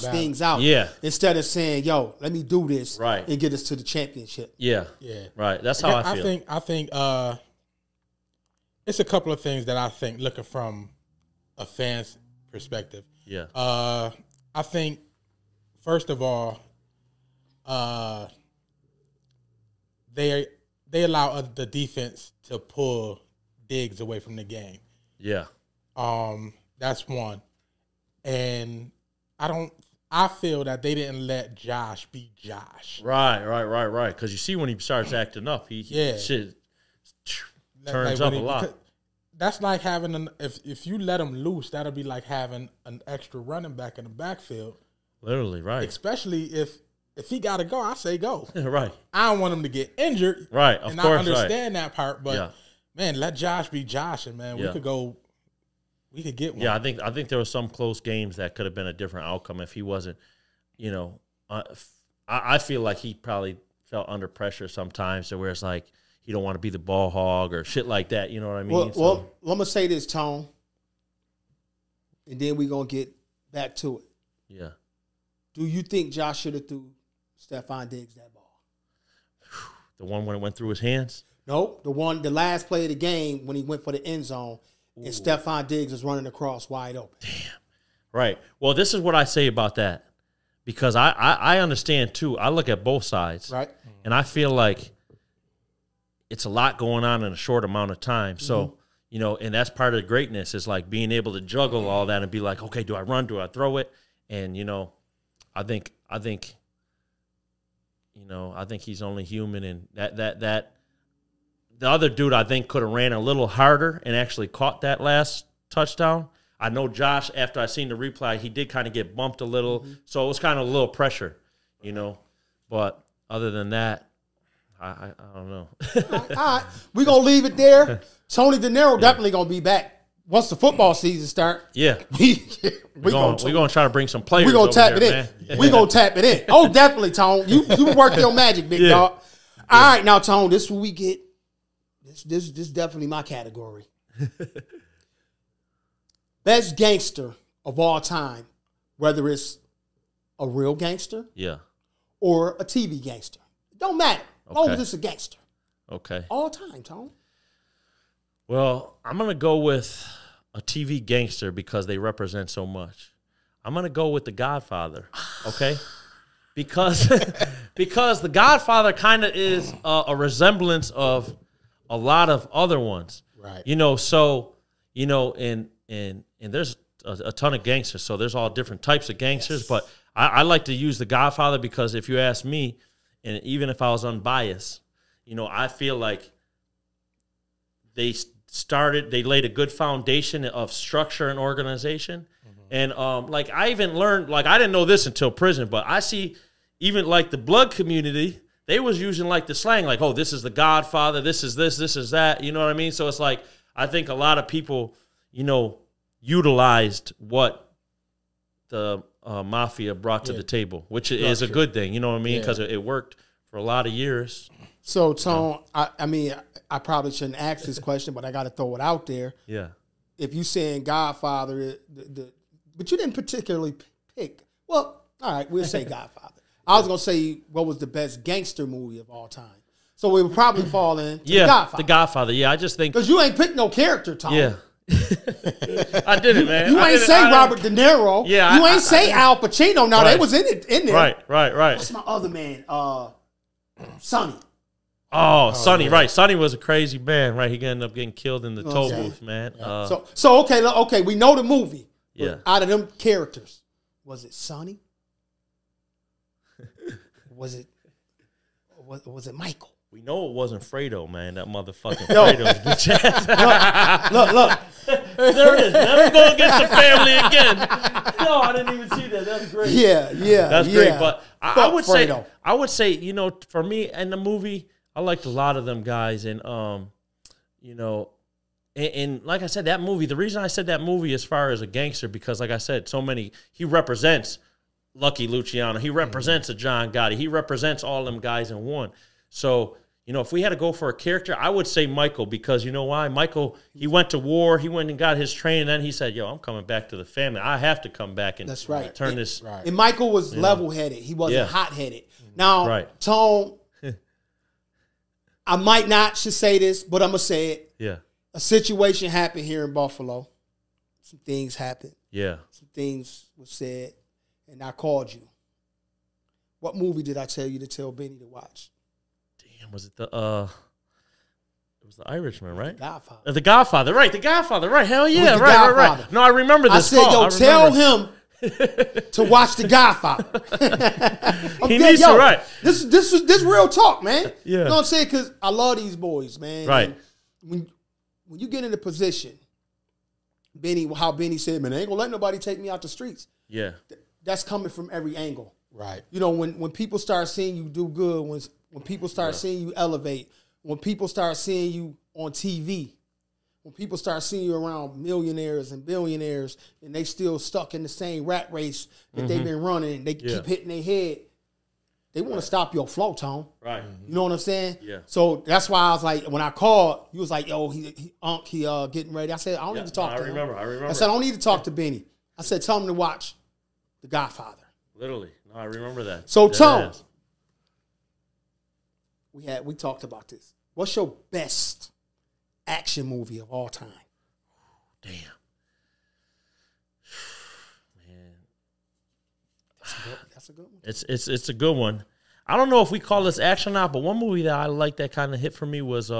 things out. Yeah. Instead of saying, yo, let me do this and get us to the championship. Yeah. Yeah. Right. That's how I feel. I think it's a couple of things that I think, looking from a fan's perspective. Yeah. I think, first of all, they allow the defense to pull Diggs away from the game. Yeah. That's one. And I feel that they didn't let Josh be Josh. Right. Because you see when he starts acting up, shit turns up a lot. That's like having if you let him loose, that'll be like having an extra running back in the backfield. Literally, right. Especially if he got to go, I say go. Right. I don't want him to get injured. Right, of and course, I understand that part, but man, let Josh be Josh, and man, we could get one. Yeah, I think there were some close games that could have been a different outcome if he wasn't, I feel like he probably felt under pressure sometimes, to where it's like he don't want to be the ball hog or shit like that. You know what I mean? Well, I'm gonna say this, Tone, and then we're gonna get back to it. Yeah. Do you think Josh should have threw Stephon Diggs that ball? The one when it went through his hands? Nope. The last play of the game when he went for the end zone, and Stephon Diggs was running across wide open. Damn. Right. Well, this is what I say about that, because I understand too. I look at both sides, right, and I feel like it's a lot going on in a short amount of time. So, you know, and that's part of the greatness is like being able to juggle all that and be like, okay, do I run? Do I throw it? And, you know, I think he's only human, and that the other dude I think could have ran a little harder and actually caught that last touchdown. I know Josh, after I seen the replay, he did kind of get bumped a little, so it was kind of a little pressure, you know. But other than that, I don't know. All right. We're going to leave it there. Tony Deniro definitely going to be back once the football season start. Yeah. We're going to try to bring some players. We're going to tap there, it in. man. We're going to tap it in. Oh, definitely, Tone. You work your magic, big dog. All right, now, Tone, this is what we get. This is definitely my category. Best gangster of all time, whether it's a real gangster or a TV gangster. It don't matter. As long as it's a gangster. Okay. All time, Tone. Well, I'm going to go with a TV gangster because they represent so much. I'm going to go with The Godfather, okay? Because The Godfather kind of is a resemblance of a lot of other ones. Right. You know, so, you know, and there's a ton of gangsters, so there's all different types of gangsters, but I like to use The Godfather because if you ask me, and even if I was unbiased, you know, I feel like they laid a good foundation of structure and organization. And like I even learned, like I didn't know this until prison, but I see even like the blood community, they was using like the slang, like, oh, this is the Godfather, this is this is that, you know what I mean? So it's like, I think a lot of people, you know, utilized what the mafia brought to the table, which is a good thing, you know what I mean? Because it worked for a lot of years. So, Tone, I mean, I probably shouldn't ask this question, but I got to throw it out there. Yeah. If you saying Godfather, but you didn't particularly pick. Well, all right, we'll say Godfather. I was going to say what was the best gangster movie of all time. So we would probably fall in The Godfather. The Godfather, yeah. I just think. Because you ain't picked no character, Tone. Yeah. I didn't, man. You ain't say Robert De Niro. Yeah. You ain't say Al Pacino. No, they was in there. Right. What's my other man? Sonny. Oh, Sonny, right. Sonny was a crazy man, right? He ended up getting killed in the toll booth, man. So okay, we know the movie. Yeah. Out of them characters, was it Sonny? was it Michael? We know it wasn't Fredo, man. That motherfucking Fredo's bitch ass. Look. There it is. Never go against the family again. No, I didn't even see that. That's great. Yeah. That's great. But I would say, you know, for me in the movie, I liked a lot of them guys, and you know, and like I said, that movie. The reason I said that movie as far as a gangster because, like I said, so many he represents Lucky Luciano, he represents a John Gotti, he represents all them guys in one. So, you know, if we had to go for a character, I would say Michael because you know why? Michael, he went to war, he went and got his training, and then he said, yo, I'm coming back to the family. I have to come back and turn this. Right. And Michael was level-headed. He wasn't hot-headed. Now, Tone, I might not should say this, but I'm going to say it. Yeah. A situation happened here in Buffalo. Some things happened. Yeah. Some things were said, and I called you. What movie did I tell you to tell Benny to watch? Was it it was The Irishman, right? The Godfather. The Godfather, right. The Godfather, right. Hell yeah, right. No, I remember this. I said, tell him to watch The Godfather. He needs to, right. This real talk, man. Yeah. You know what I'm saying? Because I love these boys, man. Right. And when you get in a position, how Benny said, man, I ain't going to let nobody take me out the streets. Yeah. That's coming from every angle. Right. You know, when people start seeing you do good, when people start seeing you elevate, when people start seeing you on TV, when people start seeing you around millionaires and billionaires and they still stuck in the same rat race that they've been running, they keep hitting their head, they want to stop your flow, Tone. Right. You know what I'm saying? Yeah. So that's why I was like, when I called, you was like, yo, he getting ready. I said, I don't need to talk to him. I remember. I said, I don't need to talk to Benny. I said, tell him to watch The Godfather. Literally. No, I remember that. So, Tone, we talked about this. What's your best action movie of all time? Damn. Man. That's a good one. It's a good one. I don't know if we call this action or not, but one movie that I like that kind of hit for me was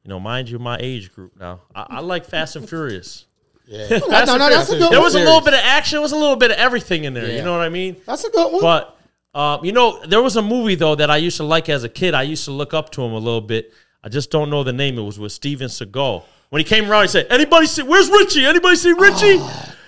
You know, mind you, my age group now. I like Fast and Furious. Yeah. No, that's a good one. There was a little bit of action. There was a little bit of everything in there. Yeah. You know what I mean? That's a good one. But, you know, there was a movie, though, that I used to like as a kid. I used to look up to him a little bit. I just don't know the name. It was with Steven Seagal. When he came around, he said, "Anybody see, where's Richie? Anybody see Richie?"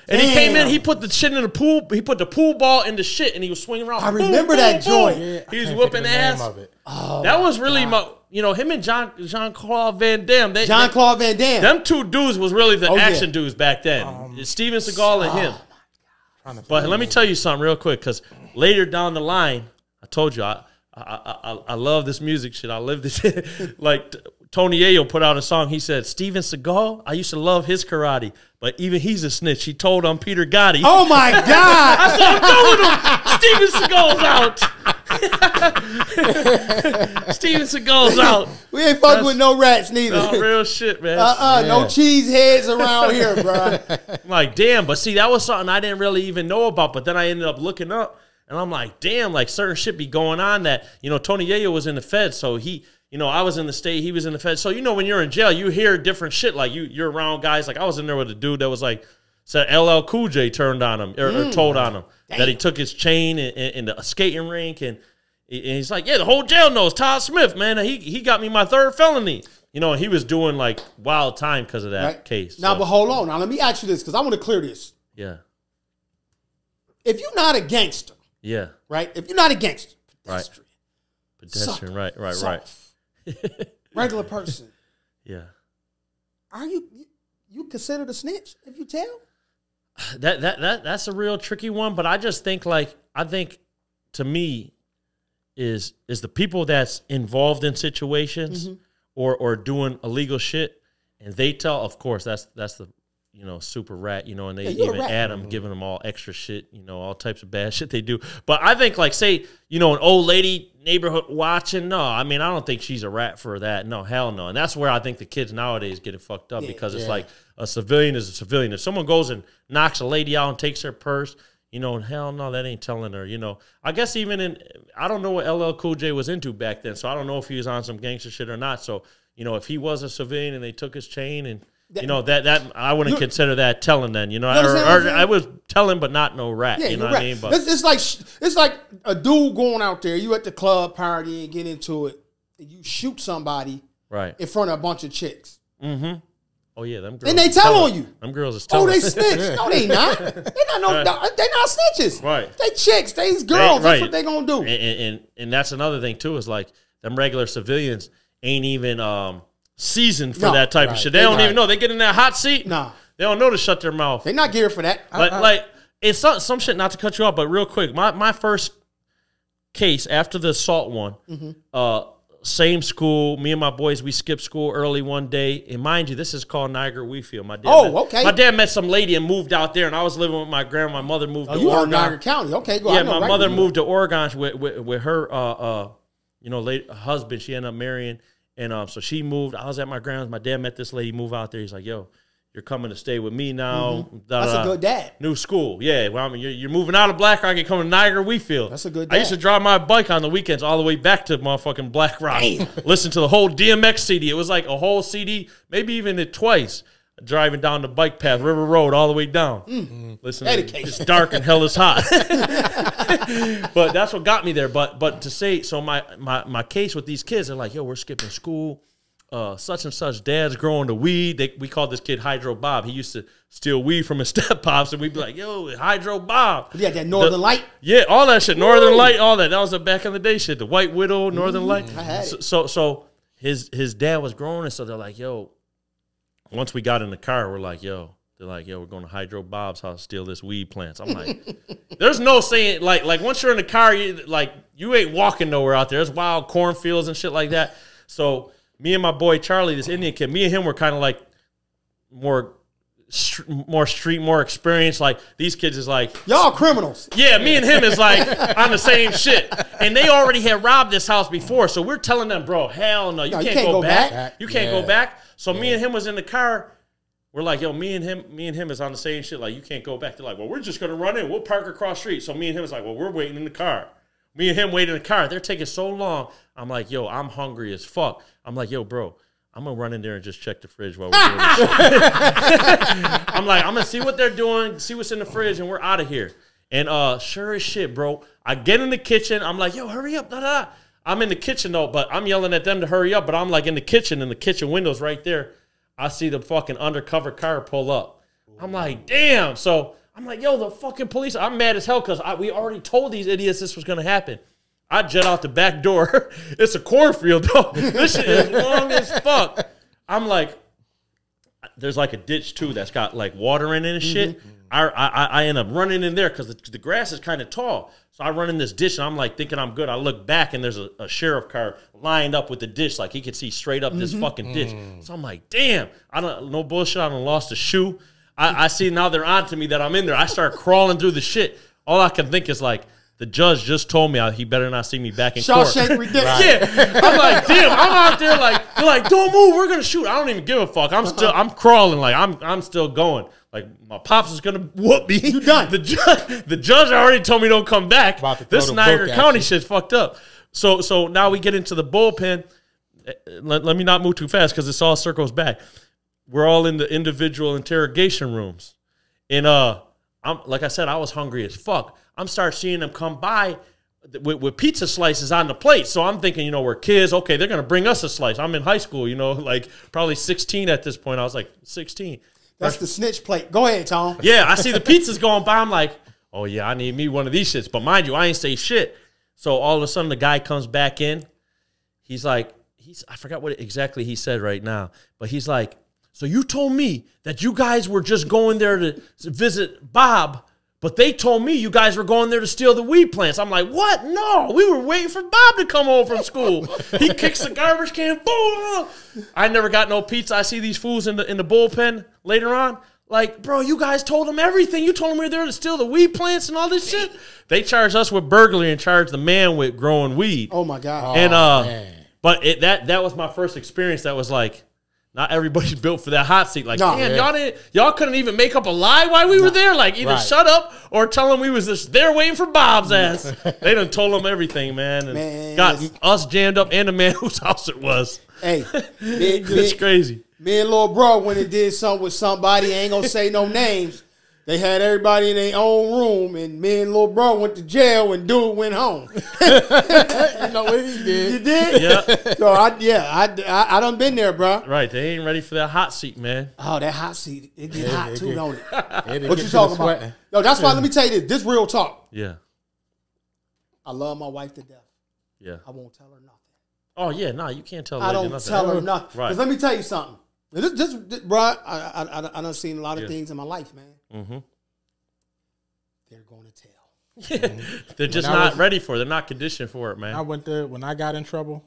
And he came in, he put the shit in the pool. He put the pool ball in the shit, and he was swinging around. I remember that joint. Yeah, He was whooping ass. That was really, you know, him and Jean-Claude Van Damme. Jean-Claude Van Damme. Them two dudes was really the action dudes back then. Steven Seagal and him. But let me tell you something real quick, because later down the line, I told you, I love this music shit. I live this shit. Like Tony Ayo put out a song. He said, Steven Seagal, I used to love his karate, but even he's a snitch. He told on Peter Gotti. Oh, my God. I said, I'm done with him. Steven Seagal's out. Steven Seagal's out. We ain't fucking with no rats neither. No, real shit, man. No cheese heads around here, bro. I'm like, damn. But see, that was something I didn't really even know about. But then I ended up looking up, and I'm like, damn, like certain shit be going on that, you know, Tony Ayo was in the Fed, so he, you know, I was in the state, he was in the Fed. So, you know, when you're in jail, you hear different shit. Like, you're around guys. Like, I was in there with a dude that was like, said LL Cool J turned on him, or told on him that he took his chain in the skating rink. And he's like, yeah, the whole jail knows Todd Smith, man. He got me my 3rd felony. You know, he was doing, like, wild time because of that case. Now, so. but hold on. Now, let me ask you this, because I want to clear this. Yeah. If you're not a gangster, Yeah. right? If you're not a gangster, pedestrian. Pedestrian, Sucker, right. soft, regular person, Yeah. are you considered a snitch if you tell? That's a real tricky one, but I just think, like, I think to me is the people that's involved in situations or doing illegal shit, and they tell, of course, that's the, you know, super rat, you know, and they even add them, giving them all extra shit, you know, all types of bad shit they do. But I think, like, say, you know, an old lady neighborhood watching, no, I mean, I don't think she's a rat for that. No, hell no. And that's where I think the kids nowadays get it fucked up, because it's like a civilian is a civilian. If someone goes and knocks a lady out and takes her purse, you know, hell no, that ain't telling her, you know. I guess even I don't know what LL Cool J was into back then, so I don't know if he was on some gangster shit or not. So, you know, if he was a civilian and they took his chain and, you know, that I wouldn't consider that telling then, you know, or I was telling, but not no rat, you know what I mean? But it's like a dude going out there, you at the club party and get into it, and you shoot somebody in front of a bunch of chicks. Mm-hmm. Oh yeah, them girls. And they tell on you. Them girls is telling. Oh, they snitch. No, they not. They not snitches. Right. They chicks. They's girls. That's what they gonna do. And that's another thing too, is like them regular civilians ain't even seasoned for that type of shit. They don't even know. They get in that hot seat. Nah. They don't know to shut their mouth. They not geared for that. Like it's some shit, not to cut you off, but real quick, my first case after the assault one, same school, me and my boys, we skipped school early one day. And mind you, this is called Niagara Wheatfield. My dad met some lady and moved out there, and I was living with my grandma. My mother moved to Oregon. You are Niagara County. Okay, go. Yeah, my mother moved to Oregon with her you know, husband. She ended up marrying. And so she moved. I was at my grandma's. My dad met this lady, move out there. He's like, yo, you're coming to stay with me now. That's a good dad. New school. Yeah. Well, I mean, you're moving out of Black Rock and coming to Niagara Wheatfield. That's a good dad. I used to drive my bike on the weekends all the way back to motherfucking Black Rock. Listen to the whole DMX CD. It was like a whole CD, maybe even it twice. Driving down the bike path, River Road, all the way down. Listen, it's dark and hell is hot. But that's what got me there. But to say, so my case with these kids, they're like, yo, we're skipping school. Such and such dad's growing the weed. We called this kid Hydro Bob. He used to steal weed from his step pops, and we'd be like, yo, Hydro Bob. Yeah, that Northern Light. Yeah, all that shit. Northern Light, all that. That was the back in the day shit. The White Widow, Northern Light. I had it. So his dad was growing, and so they're like, yo, once we got in the car, they're like, yo, we're going to Hydro Bob's house, steal this weed plants. I'm like, there's no saying, like once you're in the car, you ain't walking nowhere out there. There's wild cornfields and shit like that. So me and my boy Charlie, this Indian kid, me and him were kind of like more street, more experienced. Like these kids is like, y'all criminals. Yeah, me and him is like on the same shit. And they already had robbed this house before, so we're telling them, bro, hell no, you can't go back. You can't go back. So me and him was in the car. We're like, yo, me and him is on the same shit. Like, you can't go back. They're like, well, we're just gonna run in. We'll park across the street. So me and him is like, well, we're waiting in the car. Me and him waiting in the car. They're taking so long. I'm like, yo, I'm hungry as fuck. I'm like, yo, bro, I'm going to run in there and just check the fridge while we're doing this shit. I'm like, I'm going to see what they're doing, see what's in the fridge, and we're out of here. And sure as shit, bro, I get in the kitchen. I'm like, yo, hurry up. Da, da, da. I'm in the kitchen, though, but I'm yelling at them to hurry up. But I'm like in the kitchen, and the kitchen window's right there. I see the fucking undercover car pull up. I'm like, damn. So I'm like, yo, the fucking police. I'm mad as hell because we already told these idiots this was going to happen. I jet out the back door. It's a cornfield, though. This shit is long as fuck. I'm like, there's like a ditch, too, that's got like water in it and shit. I end up running in there because the grass is kind of tall. So I run in this ditch, and I'm like thinking I'm good. I look back, and there's a sheriff car lined up with the ditch. Like he could see straight up this fucking ditch. So I'm like, damn. No bullshit. I done lost a shoe. I see now they're on to me that I'm in there. I start crawling through the shit. All I can think is like, the judge just told me he better not see me back in court. Shawshank Redemption. Yeah, I'm like, damn, I'm out there like, they're like, don't move, we're gonna shoot. I don't even give a fuck. I'm crawling, like I'm still going. Like my pops is gonna whoop me. You done? The judge already told me don't come back. This Niagara County shit's fucked up. So now we get into the bullpen. Let me not move too fast because this all circles back. We're all in the individual interrogation rooms, and like I said, I was hungry as fuck. I'm start seeing them come by with pizza slices on the plate. So I'm thinking, we're kids. Okay, they're going to bring us a slice. I'm in high school, like probably 16 at this point. I was like 16. That's the snitch plate. Go ahead, Tom. Yeah, I see the pizzas going by. I'm like, oh, yeah, I need me one of these shits. But mind you, I ain't say shit. So all of a sudden the guy comes back in. He's like, I forgot what exactly he said right now. But he's like, so you told me that you guys were just going there to visit Bob, but they told me you guys were going there to steal the weed plants. I'm like, what? No, we were waiting for Bob to come home from school. He kicks the garbage can. Boom. I never got no pizza. I see these fools in the bullpen later on. Like, bro, you guys told them everything. You told them we were there to steal the weed plants and all this shit. They charged us with burglary and charged the man with growing weed. Oh, my God. And man. But that was my first experience. That was like, not everybody's built for that hot seat. Like, damn, y'all couldn't even make up a lie while we were there. Like, either shut up or tell them we was just there waiting for Bob's ass. They done told them everything, man. And got us jammed up and the man whose house it was. Hey, it's crazy. Me and little bro, when it did something with somebody, ain't gonna say no names. They had everybody in their own room, and me and little bro went to jail, and dude went home. You know what he did? You did? Yeah. So I done been there, bro. Right, they ain't ready for that hot seat, man. Oh, that hot seat, it get hot too, don't it? What you talking about? Yo, that's why. Let me tell you this. This real talk. Yeah. I love my wife to death. Yeah. I won't tell her nothing. Oh yeah, no, you can't tell. I don't nothing. tell her nothing. Right. Because let me tell you something. This bro, I done seen a lot of things in my life, man. Mm-hmm. They're going to tell. They're just not ready for it. They're not conditioned for it, man. I went there when I got in trouble.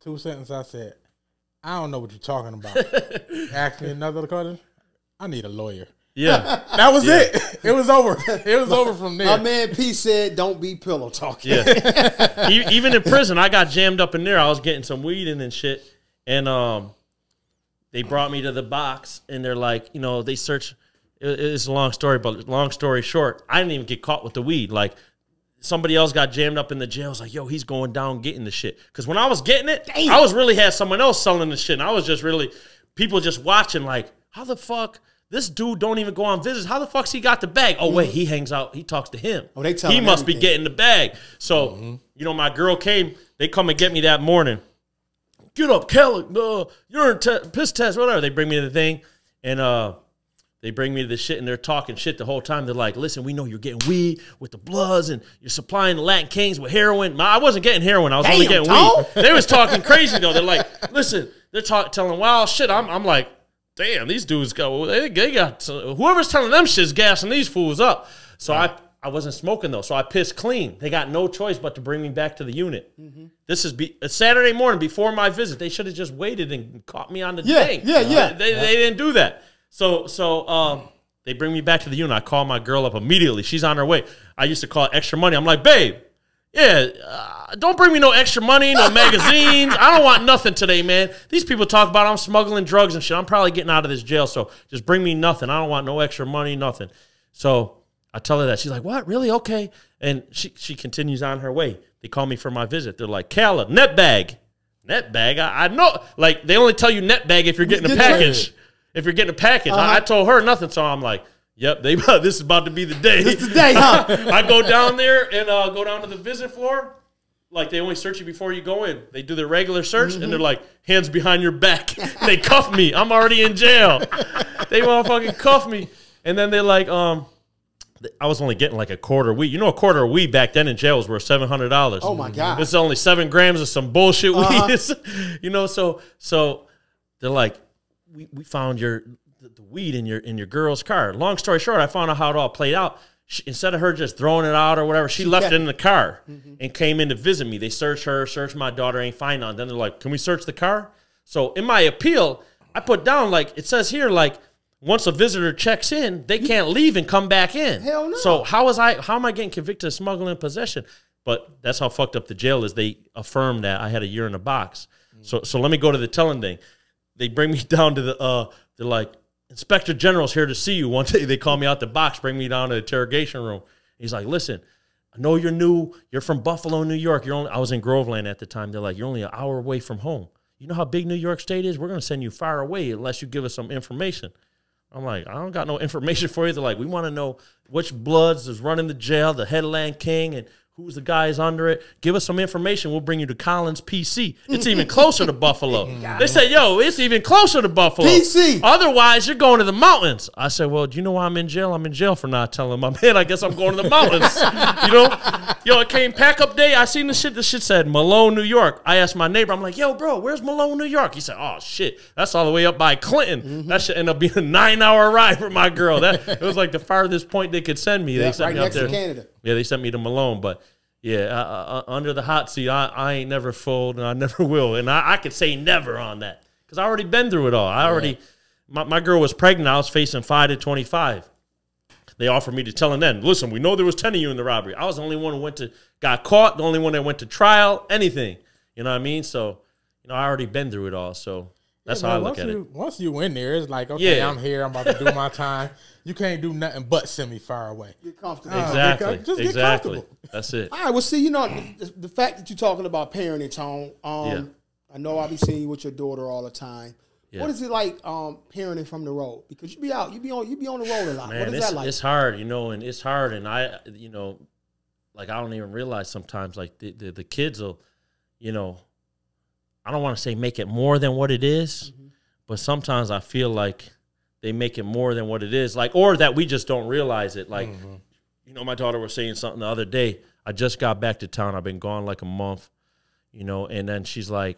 2 sentences I said, I don't know what you're talking about. Asked me another question. I need a lawyer. Yeah. That was it. It was over. It was over from there. My man P said, don't be pillow talking. Yeah. Even in prison, I got jammed up in there. I was getting some weed in and shit. And they brought me to the box, and they're like, they search. It's a long story, but long story short, I didn't even get caught with the weed. Like, somebody else got jammed up in the jail. I was like, yo, he's going down getting the shit. Because when I was getting it, I was really had someone else selling the shit. And I was just really, people just watching like, how the fuck, this dude don't even go on visits. How the fuck's he got the bag? Oh, wait, he hangs out. He talks to him. Oh, they tell he him must everything. be getting the bag. So, my girl came. They come and get me that morning. Get up, Kelly. Urine piss test, whatever. They bring me to the thing. And, they bring me to the shit, and they're talking shit the whole time. They're like, listen, we know you're getting weed with the Bloods, and you're supplying the Latin Kings with heroin. I wasn't getting heroin. I was only getting weed. They was talking crazy, though. They're like, listen, they're telling wild shit. I'm like, damn, these dudes they got, whoever's telling them shit's gassing these fools up. So I wasn't smoking, though, so I pissed clean. They got no choice but to bring me back to the unit. This is a Saturday morning before my visit. They should have just waited and caught me on the thing. Yeah. They didn't do that. So they bring me back to the unit. I call my girl up immediately. She's on her way. I used to call it extra money. I'm like, babe, don't bring me no extra money, no magazines. I don't want nothing today, man. These people talk about I'm smuggling drugs and shit. I'm probably getting out of this jail, so just bring me nothing. I don't want no extra money, nothing. So I tell her that. She's like, what? Really? Okay. And she continues on her way. They call me for my visit. They're like, Kala, net bag. Net bag? I know. Like, they only tell you net bag if you're getting a package. If you're getting a package. I told her nothing, so I'm like, yep, this is about to be the day. This is the day, huh? I go down there and go down to the visit floor. Like, they only search you before you go in. They do their regular search, and they're like, hands behind your back. They cuff me. I'm already in jail. They motherfucking cuff me. And then they're like, I was only getting like a quarter weed. You know, a quarter of weed back then in jail was worth $700. Oh, my God. This is only 7 grams of some bullshit weed. You know, so they're like, we found the weed in your girl's car. Long story short, I found out how it all played out. Instead of her just throwing it out or whatever, she left it in the car and came in to visit me. They searched her, searched my daughter, ain't find none. Then they're like, can we search the car? So in my appeal, I put down, like, it says here, like, once a visitor checks in, they can't leave and come back in. Hell no. So how am I getting convicted of smuggling and possession? But that's how fucked up the jail is. They affirmed that I had a year in a box. So let me go to the telling thing. They bring me down to they're like, Inspector General's here to see you. One day they call me out the box, bring me down to the interrogation room. He's like, listen, I know you're new. You're from Buffalo, New York. I was in Groveland at the time. They're like, you're only an hour away from home. You know how big New York State is? We're going to send you far away unless you give us some information. I'm like, I don't got no information for you. They're like, we want to know which Bloods is running the jail, the Headland King, and who's the guys under it. Give us some information. We'll bring you to Collins, PC. It's even closer to Buffalo. They said, yo, it's even closer to Buffalo. PC. Otherwise, you're going to the mountains. I said, well, do you know why I'm in jail? I'm in jail for not telling my man. I guess I'm going to the mountains. You know? Yo, it came pack-up day. I seen the shit. The shit said Malone, New York. I asked my neighbor. I'm like, yo, bro, where's Malone, New York? He said, oh, shit. That's all the way up by Clinton. That should end up being a 9-hour ride for my girl. It was like the farthest point they could send me. They sent right me next out there. to Canada. Yeah, they sent me to Malone, but yeah, under the hot seat, I ain't never fooled, and I never will. And I could say never on that because I already been through it all. My girl was pregnant. I was facing 5 to 25. They offered me to tell them then, listen, we know there was 10 of you in the robbery. I was the only one who got caught, the only one that went to trial, anything. You know what I mean? So, I already been through it all. So that's how I look at it. Once you in there, it's like, okay, I'm here. I'm about to do my time. You can't do nothing but send me far away. Get comfortable. Exactly. Just get comfortable. That's it. All right, well, see, the fact that you're talking about parenting, Tone, I know I be seeing you with your daughter all the time. Yeah. What is it like parenting from the road? Because you be out, you be on the road a lot. Man, what is that like? It's hard, and it's hard, and I don't even realize sometimes, like, the kids will, I don't want to say make it more than what it is, but sometimes I feel like they make it more than what it is, like, or that we just don't realize it. Like, my daughter was saying something the other day. I just got back to town. I've been gone like a month, and then she's like,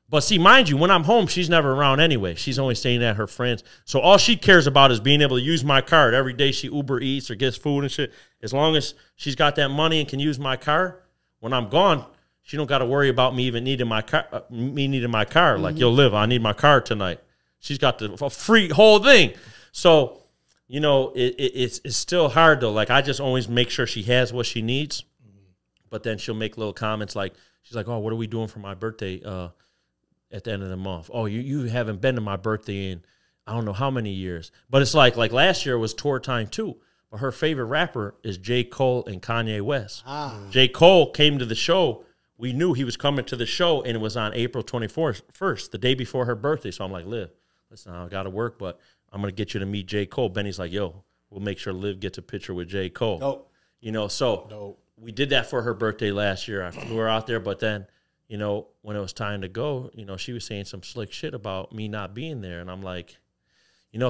but see, mind you, when I'm home, she's never around anyway. She's only staying at her friends. So all she cares about is being able to use my card. Every day she Uber Eats or gets food and shit. As long as she's got that money and can use my car, when I'm gone, she don't got to worry about me even needing my car. Like, yo, Liv, I need my car tonight. She's got the free whole thing. So, it's still hard, though. Like, I just always make sure she has what she needs. But then she'll make little comments like, she's like, oh, what are we doing for my birthday at the end of the month? Oh, you haven't been to my birthday in I don't know how many years. But it's like last year was tour time, too. But her favorite rapper is J. Cole and Kanye West. J. Cole came to the show. We knew he was coming to the show, and it was on April 24th, the day before her birthday. So I'm like, Liv, listen, I got to work, but I'm going to get you to meet J. Cole. Benny's like, yo, we'll make sure Liv gets a picture with J. Cole. Dope. So we did that for her birthday last year. I flew her out there, but then, when it was time to go, she was saying some slick shit about me not being there. And I'm like,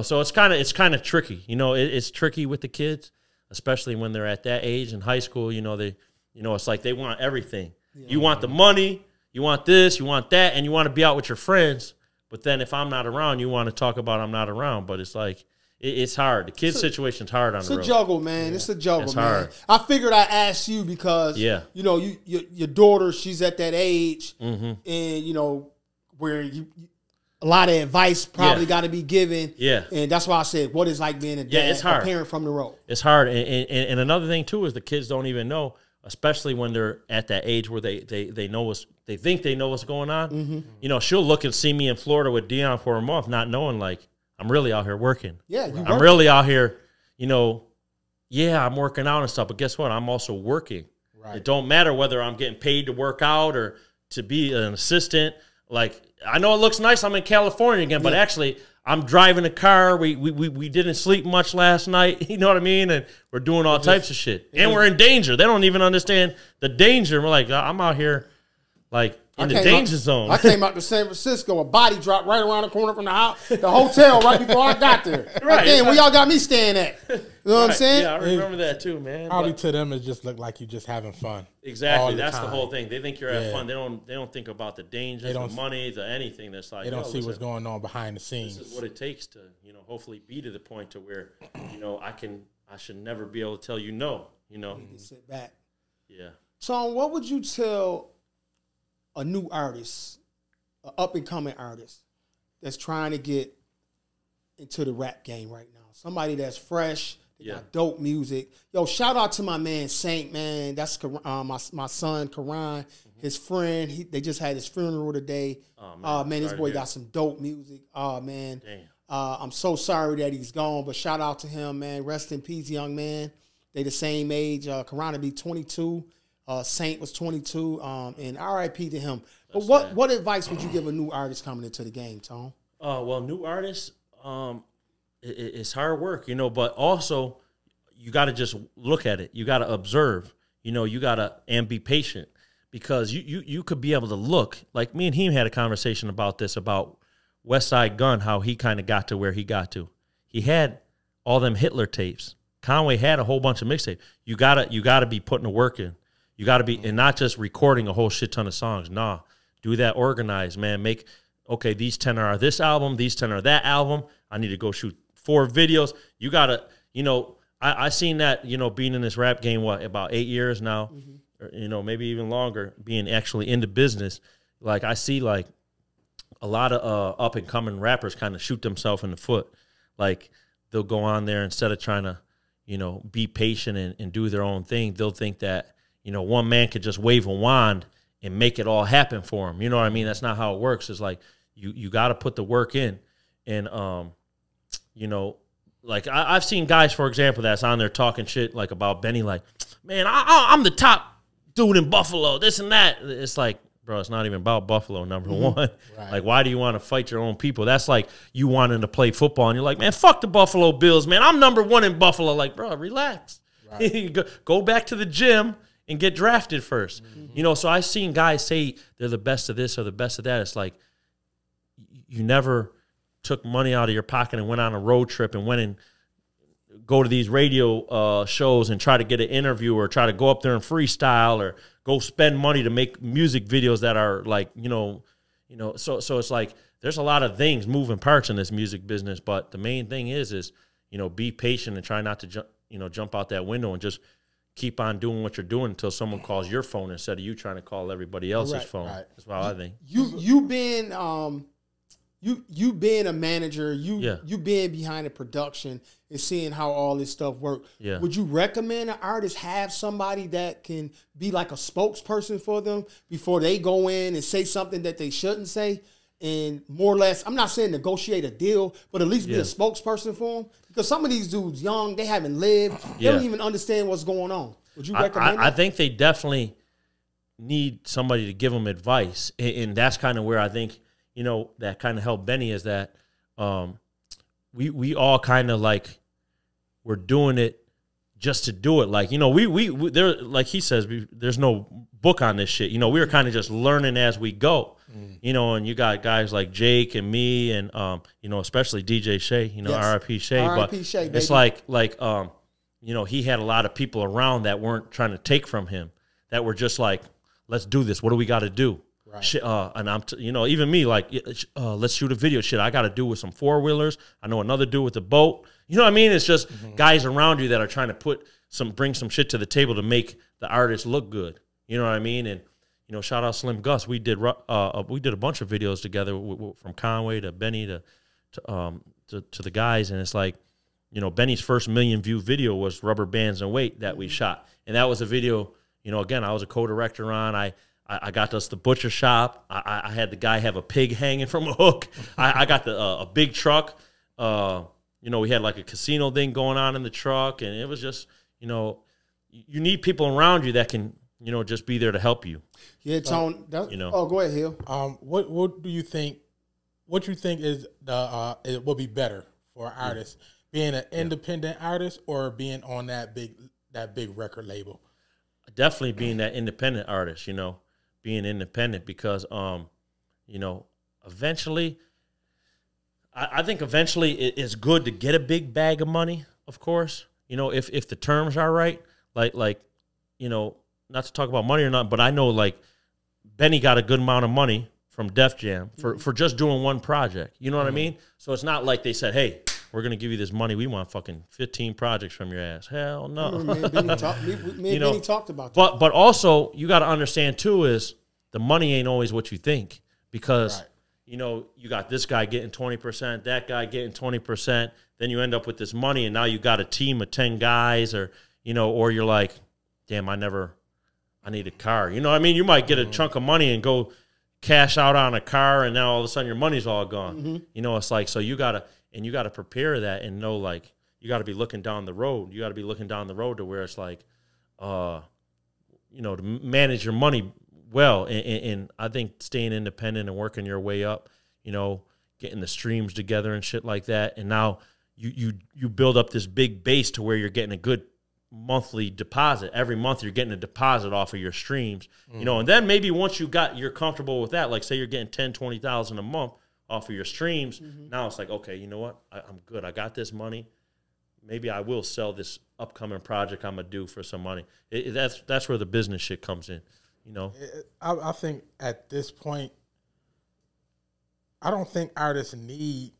so it's kind of tricky. It's tricky with the kids, especially when they're at that age in high school. It's like they want everything. Yeah. You want the money, you want this, you want that, and you want to be out with your friends. But then if I'm not around, you want to talk about I'm not around. But it's like, it's hard. The kid's situation's hard on the road. It's a juggle, man. Yeah. It's a juggle, it's man. Hard. I figured I'd ask you because, your daughter, she's at that age, and, where a lot of advice probably got to be given. Yeah. And that's why I said, what is like being a dad, it's hard. A parent from the road? It's hard. And another thing, too, is the kids don't even know, especially when they're at that age where they know they think they know what's going on. She'll look and see me in Florida with Dion for a month, not knowing, like, I'm really out here working. Yeah, I'm really out here, I'm working out and stuff, but guess what? I'm also working. Right. It don't matter whether I'm getting paid to work out or to be an assistant. Like, I know it looks nice. I'm in California again, but actually, I'm driving a car. We didn't sleep much last night. You know what I mean? And we're doing all types of shit. And we're in danger. They don't even understand the danger. We're like, I'm out here, like, in the danger zone. I came out to San Francisco. A body dropped right around the corner from the house, the hotel, right before I got there. Right. Damn, where y'all got me staying at? You know what I'm saying? Yeah, I remember that too, man. Probably to them, it just look like you just having fun. Exactly. That's the whole thing. They think you're having fun. They don't think about the dangers, the money, the anything. That's like, they don't see what's going on behind the scenes. This is what it takes to, hopefully be to the point to where, I should never be able to tell you no. You can sit back. Yeah. So, what would you tell a new artist, an up-and-coming artist that's trying to get into the rap game right now? Somebody that's fresh, they got dope music. Yo, shout out to my man Saint, man. That's my son, Karan, his friend. They just had his funeral today. Oh, man, this boy got some dope music. Oh, man. Damn. I'm so sorry that he's gone, but shout out to him, man. Rest in peace, young man. They the same age. Karan will be 22. Saint was 22, and RIP to him. But what advice would you give a new artist coming into the game, Tone? Well, new artists, it's hard work, but also you got to just look at it. You got to observe. You got to and be patient, because you could be able to look. Like me and him had a conversation about this, about West Side Gun, how he kind of got to where he got to. He had all them Hitler tapes. Conway had a whole bunch of mixtapes. You gotta be putting the work in. You got to be, and not just recording a whole shit ton of songs. Nah, do that organized, man. Okay, these 10 are this album, these 10 are that album. I need to go shoot 4 videos. You got to, I seen that, being in this rap game, about 8 years now, or, maybe even longer, being actually in the business. Like, I see, like, a lot of up-and-coming rappers kind of shoot themselves in the foot. Like, they'll go on there, instead of trying to, be patient and do their own thing, they'll think that, one man could just wave a wand and make it all happen for him. You know what I mean? That's not how it works. It's like you got to put the work in. And, like I've seen guys, for example, that's on there talking shit like about Benny, like, man, I'm the top dude in Buffalo, this and that. It's like, bro, it's not even about Buffalo, number one. Right. Like, why do you want to fight your own people? That's like you wanting to play football and you're like, man, fuck the Buffalo Bills, man. I'm number 1 in Buffalo. Like, bro, relax. Right. Go back to the gym and get drafted first. So I've seen guys say they're the best of this or the best of that. It's like, you never took money out of your pocket and went on a road trip and went and go to these radio shows and try to get an interview, or try to go up there and freestyle, or go spend money to make music videos that are like, so it's like, there's a lot of things, moving parts in this music business. But the main thing is, be patient and try not to jump out that window, and just keep on doing what you're doing until someone calls your phone instead of you trying to call everybody else's phone. Right. That's what I think. You being a manager, you being behind the production and seeing how all this stuff works. Yeah. Would you recommend an artist have somebody that can be like a spokesperson for them before they go in and say something that they shouldn't say? And more or less, I'm not saying negotiate a deal, but at least be a spokesperson for them. Because some of these dudes young, they haven't lived, they don't even understand what's going on. Would you recommend that? I think they definitely need somebody to give them advice. And that's kind of where I think, that kind of helped Benny, is that we all kind of like, we're doing it just to do it. Like, we there, like he says, there's no book on this shit. We were kind of just learning as we go. And you got guys like Jake and me and, especially DJ Shay, RIP Shay. But Shay, it's like, he had a lot of people around that weren't trying to take from him, that were just like, let's do this. What do we got to do? Right. And I'm, even me, like, let's shoot a video. Shit, I got to do with some 4-wheelers. I know another dude with a boat. You know what I mean? It's just guys around you that are trying to bring some shit to the table to make the artist look good. You know what I mean? And, shout out Slim Gus. We did a bunch of videos together, from Conway to Benny to the guys. And it's like, Benny's first 1 million view video was Rubber Bands and Weight that we shot. And that was a video, again, I was a co-director on. I got us the butcher shop. I had the guy have a pig hanging from a hook. I got a big truck. We had like a casino thing going on in the truck. And it was just, you need people around you that can you know, just be there to help you. Yeah, Tone. You know. Oh, go ahead, Hill. What do you think? What you think is it will be better for an artist, being an independent artist or being on that big record label? Definitely being that independent artist, you know, being independent because, you know, eventually, I think eventually it's good to get a big bag of money, of course, you know, if the terms are right, like, you know, not to talk about money or not, but I know like Benny got a good amount of money from Def Jam for just doing one project. You know what I mean? So it's not like they said, hey, we're going to give you this money. We want fucking 15 projects from your ass. Hell no. Me and Benny talked about that. But also, you got to understand, too, is the money ain't always what you think. Because, you know, you got this guy getting 20%, that guy getting 20%. Then you end up with this money, and now you got a team of 10 guys. Or, you know, or you're like, damn, I need a car. You know what I mean? You might get a chunk of money and go cash out on a car, and now all of a sudden your money's all gone. You know, it's like, so you got to... And you got to prepare that and know, like, you got to be looking down the road. You got to be looking down the road to where it's like, you know, to manage your money well. And I think staying independent and working your way up, you know, getting the streams together and shit like that. And now you build up this big base to where you're getting a good monthly deposit. Every month you're getting a deposit off of your streams, you know, and then maybe once you're comfortable with that, like say you're getting 10, 20,000 a month off of your streams. Now it's like, okay, you know what? I'm good. I got this money. Maybe I will sell this upcoming project I'm going to do for some money. That's where the business shit comes in, you know? I think at this point, I don't think artists need,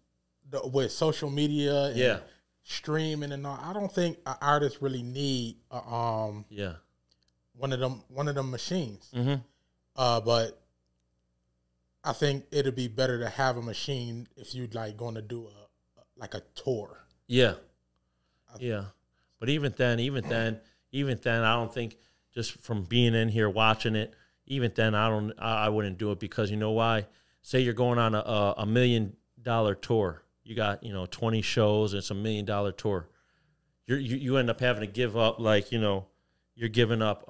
with social media and streaming and all, I don't think artists really need one of them machines. But I think it'd be better to have a machine if you'd like going to do a tour. Yeah. But even then, I don't think, just from being in here watching it, even then I wouldn't do it, because you know why? Say you're going on a $1 million tour. You got, you know, 20 shows, and it's $1 million tour. You end up having to give up, like, you know, you're giving up,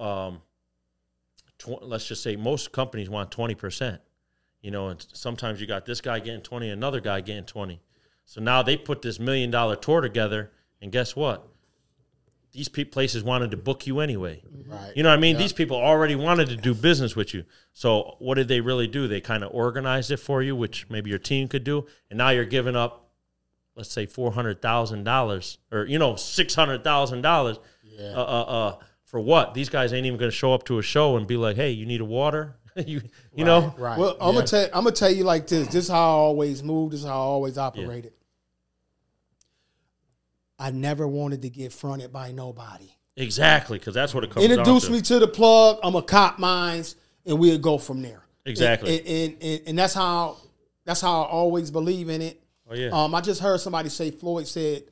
let's just say most companies want 20%. You know, and sometimes you got this guy getting 20, another guy getting 20. So now they put this $1 million tour together, and guess what? These places wanted to book you anyway. Right. You know what I mean? Yeah. These people already wanted to do business with you. So what did they really do? They kind of organized it for you, which maybe your team could do, and now you're giving up, let's say, $400,000 or, you know, $600,000. Yeah. For what? These guys ain't even going to show up to a show and be like, hey, you need a water? you know? Right. Well, I'm gonna tell you like this. This is how I always moved. This is how I always operated. I never wanted to get fronted by nobody. Exactly, because that's what it comes down to. Introduce me to the plug. I'm a cop mines, and we'll go from there. Exactly. And that's how I always believe in it. Oh yeah. I just heard somebody say, Floyd said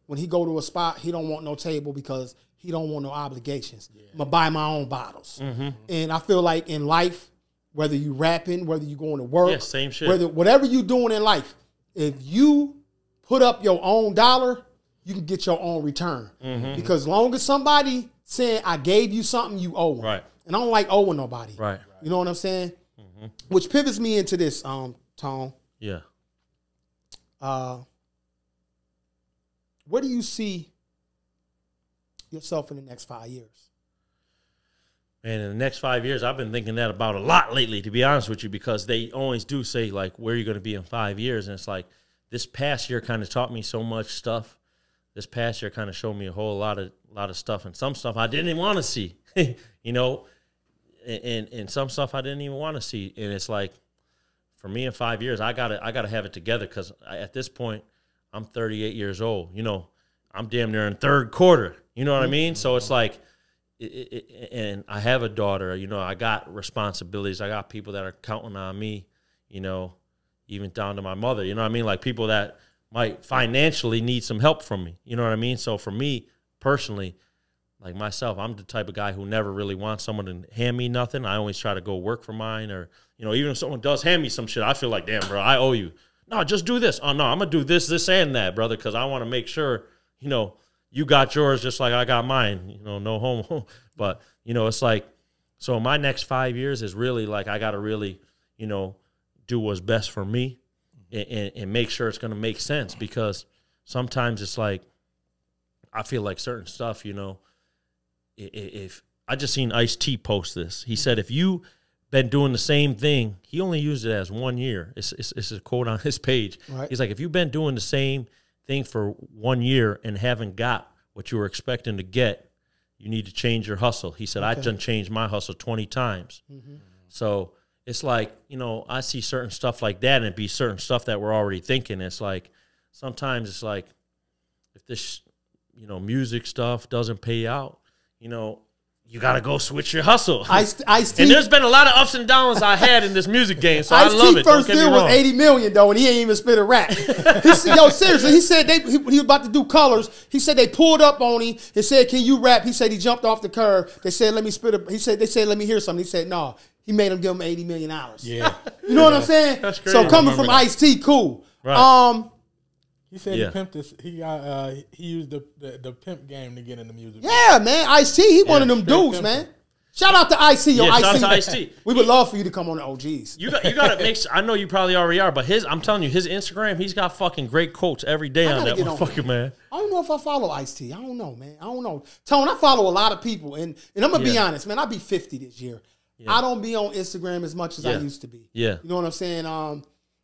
when he go to a spot, he don't want no table because he don't want no obligations. Yeah. I'm going to buy my own bottles. And I feel like in life, whether you rapping, whether you going to work, same shit. Whatever you doing in life, if you put up your own dollar, you can get your own return. Because long as somebody saying, I gave you something, you owe them. Right. And I don't like owing nobody. Right. You know what I'm saying? Which pivots me into this, Tone. Yeah. Where do you see yourself in the next 5 years? Man, in the next 5 years, I've been thinking that about a lot lately, to be honest with you, because they always do say, like, where are you going to be in 5 years? And it's like, this past year kind of taught me so much stuff. This past year kind of showed me a whole lot of stuff, and some stuff I didn't even want to see, you know, and some stuff I didn't even want to see. And it's like, for me in 5 years, I gotta have it together, because at this point, I'm 38 years old. You know, I'm damn near in third quarter. You know what I mean? So it's like, and I have a daughter. You know, I got responsibilities. I got people that are counting on me, you know, even down to my mother. You know what I mean? Like people that might financially need some help from me. You know what I mean? So for me personally, like myself, I'm the type of guy who never really wants someone to hand me nothing. I always try to go work for mine, or, you know, even if someone does hand me some shit, I feel like, damn, bro, I owe you. No, just do this. Oh, no, I'm going to do this, this, and that, brother, because I want to make sure, you know, you got yours just like I got mine. You know, no homo. But, you know, it's like, So my next 5 years is really like I got to really, you know, do what's best for me and make sure it's going to make sense, because sometimes it's like I feel like certain stuff, you know, if I just seen Ice-T post this. He said if you been doing the same thing, he only used it as 1 year. It's a quote on his page. Right. He's like, if you've been doing the same thing for 1 year and haven't got what you were expecting to get, you need to change your hustle. He said, I done changed my hustle 20 times. So it's like, you know, I see certain stuff like that, and it'd be certain stuff that we're already thinking. It's like, sometimes it's like, if this, you know, music stuff doesn't pay out, you know, you got to go switch your hustle. Ice-T. And there's been a lot of ups and downs I had in this music game, so I love it. First deal was $80 million, though, and he ain't even spit a rap. Yo, seriously, he said he was about to do Colors. He said they pulled up on him and said, can you rap? He said he jumped off the curb. They said, let me spit a, they said, let me hear something. He said, no. He made him give him $80 million. Yeah. You know what I'm saying? That's crazy. So coming from Ice-T, cool. Right. He said he pimped this. He used the pimp game to get in the music. Yeah, man. Ice-T, he one of them dudes, man. Shout out to Ice-T. Yo, shout out to Ice-T. We would love for you to come on the OGs. You got to make sure. I know you probably already are, but I'm telling you, his Instagram, he's got fucking great quotes every day on that motherfucker, man. I don't know if I follow Ice-T. I don't know, man. I don't know. Tone, I follow a lot of people, and I'm going to be honest, man. I'll be 50 this year. Yeah. I don't be on Instagram as much as I used to be. Yeah. You know what I'm saying?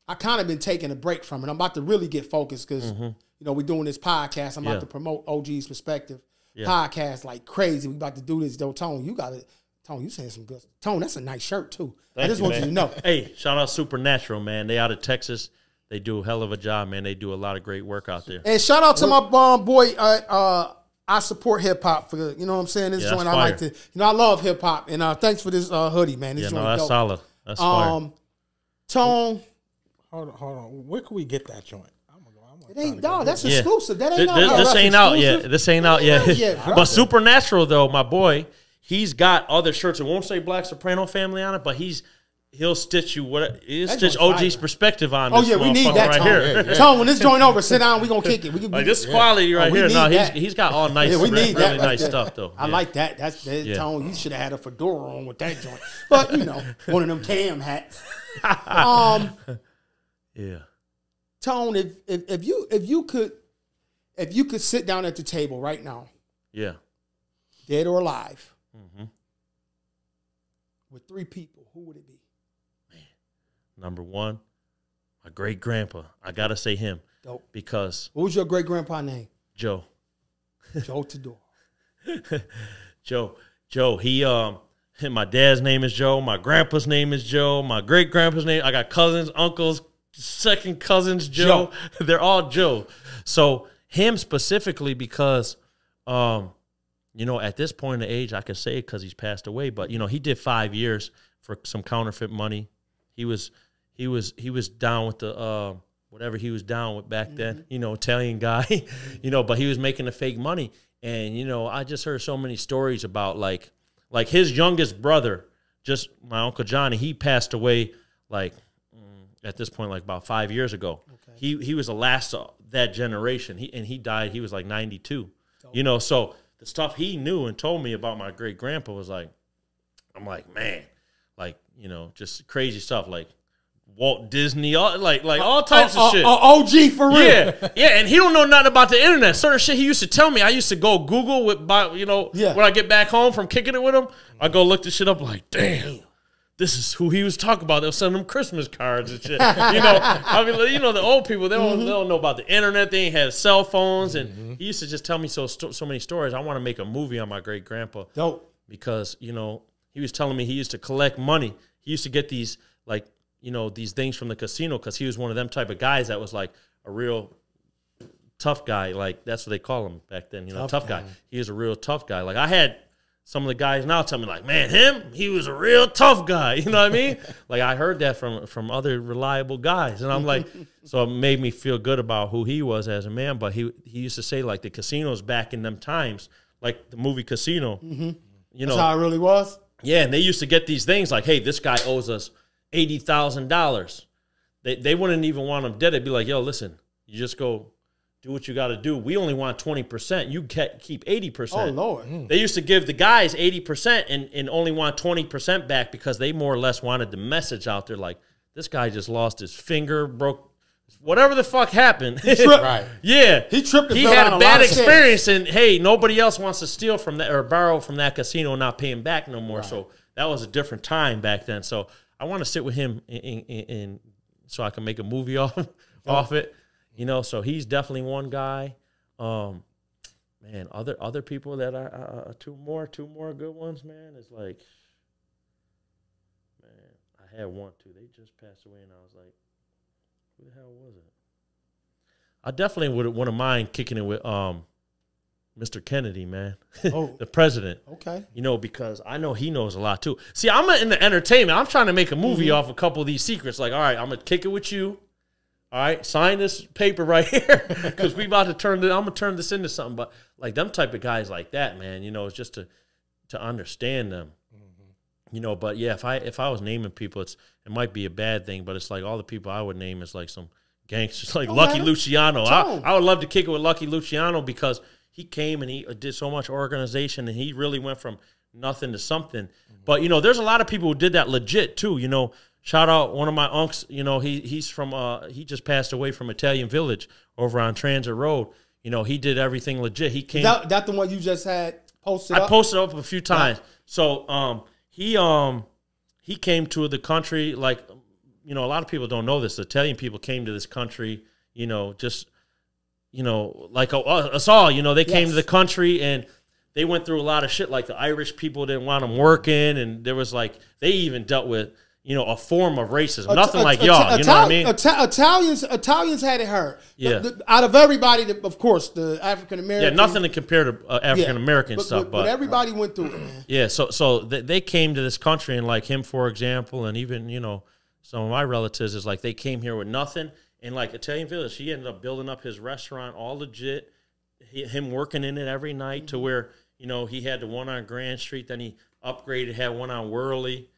I kind of been taking a break from it. I'm about to really get focused because, you know, we're doing this podcast. I'm about to promote OG's Perspective podcast like crazy. We about to do this, though. Tone, you got it. Tone, you saying some good stuff. Tone, that's a nice shirt, too. I just want you to know. Hey, shout out Supernatural, man. They out of Texas. They do a hell of a job, man. They do a lot of great work out there. And shout out to my boy, I support hip hop for, you know what I'm saying? This joint, I like to, you know, I love hip hop. And thanks for this hoodie, man. This joint that's dope. Solid. That's fire. Tone. Hold on. Where can we get that joint? It ain't, dog. That's exclusive. That ain't this ain't out yet. This ain't out yet. But Supernatural, though, my boy, he's got other shirts. It won't say Black Soprano Family on it, but he'll stitch you he'll stitch OG's perspective on this. Oh, yeah, we need that, right here. Yeah. Tone, when this joint over, sit down, we going to kick it. Like, this is quality right here. No, he's got all nice, really nice stuff, though. I like that. That's Tone, you should have had a fedora on with that joint. But, you know, one of them cam hats. Yeah. Tone, if you could sit down at the table right now, dead or alive, with 3 people, who would it be? Man, number 1, my great grandpa. I gotta say him. Dope. Because what was your great grandpa name? Joe. Joe Tador. Joe. He my dad's name is Joe. My grandpa's name is Joe. My great grandpa's name. I got cousins, uncles, second cousins, Joe. They're all Joe. So him specifically because, you know, at this point in the age, I can say it because he's passed away. But you know, he did 5 years for some counterfeit money. He was down with the whatever he was down with back then. You know, Italian guy. You know, but he was making the fake money. And you know, I just heard so many stories about like his youngest brother, just my Uncle Johnny. He passed away like. At this point, like about 5 years ago. Okay. He was the last of that generation. He died, he was like 92. Dope. You know, so the stuff he knew and told me about my great grandpa was like, I'm like, man, like, you know, just crazy stuff like Walt Disney, like all types of shit. OG for real. Yeah, and he don't know nothing about the internet. Certain shit he used to tell me. I used to go Google when I get back home from kicking it with him, I go look this shit up like, damn. This is who he was talking about. They'll send him Christmas cards and shit. You know, I mean, you know, the old people, they don't know about the internet. They ain't had cell phones. And he used to just tell me so many stories. I want to make a movie on my great grandpa. Dope. Because, you know, he was telling me he used to collect money. He used to get these, like, you know, these things from the casino because he was one of them type of guys that was like a real tough guy. Like, that's what they call him back then, you know, tough guy. He was a real tough guy. Like, I had some of the guys now tell me like, man, he was a real tough guy. You know what I mean? Like I heard that from other reliable guys. And I'm like, so it made me feel good about who he was as a man. But he used to say like the casinos back in them times, like the movie Casino, you know. That's how it really was? Yeah, and they used to get these things like, hey, this guy owes us $80,000. They wouldn't even want him dead. They'd be like, yo, listen, you just go do what you got to do. We only want 20%. You keep 80%. Oh, Lord. They used to give the guys 80% and only want 20% back because they more or less wanted the message out there like, this guy just lost his finger, broke, whatever the fuck happened. Right. Yeah. He tripped and He fell had down a a bad lot of experience, and, hey, nobody else wants to steal from that or borrow from that casino and not paying back no more. Right. So that was a different time back then. So I want to sit with him in so I can make a movie off it. You know, so he's definitely one guy. Man, other people that are two more good ones, man, is like, man, I had one, too. They just passed away, and I was like, who the hell was it? I definitely wouldn't mind kicking it with Mr. Kennedy, man. Oh. The president. Okay. You know, because I know he knows a lot, too. See, I'm in the entertainment. I'm trying to make a movie off a couple of these secrets. Like, all right, I'm going to kick it with you. All right, sign this paper right here because we about to I'm gonna turn this into something. But like them type of guys like that, man, you know, it's just to understand them, you know. But yeah, if I was naming people, it might be a bad thing, but it's like all the people I would name is like some gangsters, like Lucky Luciano. I would love to kick it with Lucky Luciano because he came and he did so much organization and he really went from nothing to something. But you know, there's a lot of people who did that legit too, you know. Shout out one of my uncles, you know, he's from, he just passed away from Italian Village over on Transit Road. You know, he did everything legit. He came. That the one you just had posted up? I posted up a few times. So he came to the country, like, you know, a lot of people don't know this. The Italian people came to this country, you know, just, you know, like us all, you know, they came to the country and they went through a lot of shit. Like the Irish people didn't want them working. And there was like, they even dealt with, you know, a form of racism. Nothing like y'all, you know what I mean? Italians had it hard. Yeah. Out of everybody, of course, the African-American. Yeah, nothing to compare to African-American stuff. But everybody went through it, man. Yeah, so they came to this country, and like him, for example, and even, you know, some of my relatives is like they came here with nothing. And like Italian Village, he ended up building up his restaurant all legit, him working in it every night to where, you know, he had the one on Grand Street, then he upgraded, had one on Worley,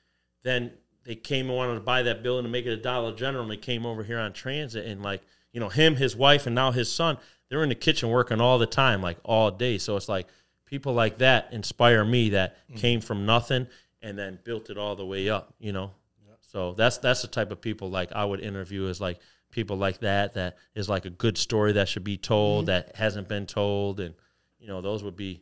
then they came and wanted to buy that building to make it a Dollar General, and they came over here on Transit, and like, you know, him, his wife, and now his son, they're in the kitchen working all the time, like all day. So it's like people like that inspire me that came from nothing and then built it all the way up, you know. Yeah. So that's the type of people like I would interview, is like people like that is like a good story that should be told that hasn't been told, and you know, those would be.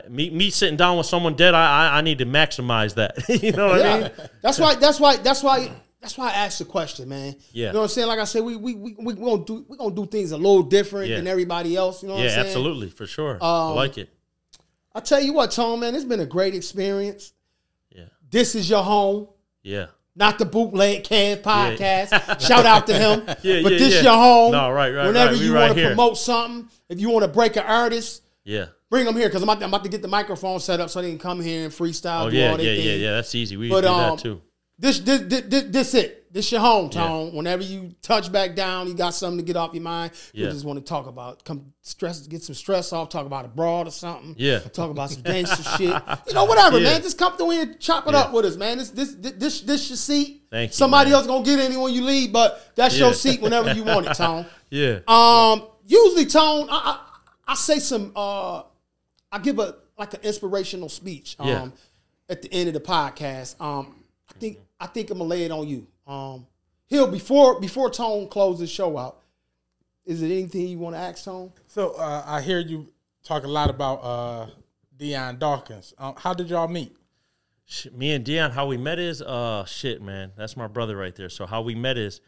Me sitting down with someone dead, I need to maximize that. You know what I mean? That's why I asked the question, man. Yeah. You know what I'm saying? Like I said, we gonna do things a little different than everybody else. You know what I'm saying? Yeah, absolutely, for sure. I like it. I'll tell you what, Tone, man, it's been a great experience. Yeah. This is your home. Yeah. Not the Bootleg Kev podcast. Yeah. Shout out to him. But this your home. No, right. Whenever you want to promote something, if you want to break an artist, bring them here, because I'm about to get the microphone set up so they can come here and freestyle. Yeah. That's easy. We do that too. This it. This your home, Tone. Yeah. Whenever you touch back down, you got something to get off your mind. You just want to talk about, get some stress off, talk about abroad or something. Yeah. Talk about some gangster shit. You know, whatever, man. Just come through here and chop it up with us, man. This your seat. Thank you. Somebody else gonna get in when you leave, but that's your seat whenever you want it, Tone. Usually, Tone, I say some. I give an inspirational speech. At the end of the podcast. I think I'm gonna lay it on you. Hill, before Tone closes the show out, is there anything you want to ask Tone? So I hear you talk a lot about Dion Dawkins. How did y'all meet? Me and Dion, how we met is shit, man. That's my brother right there. So how we met is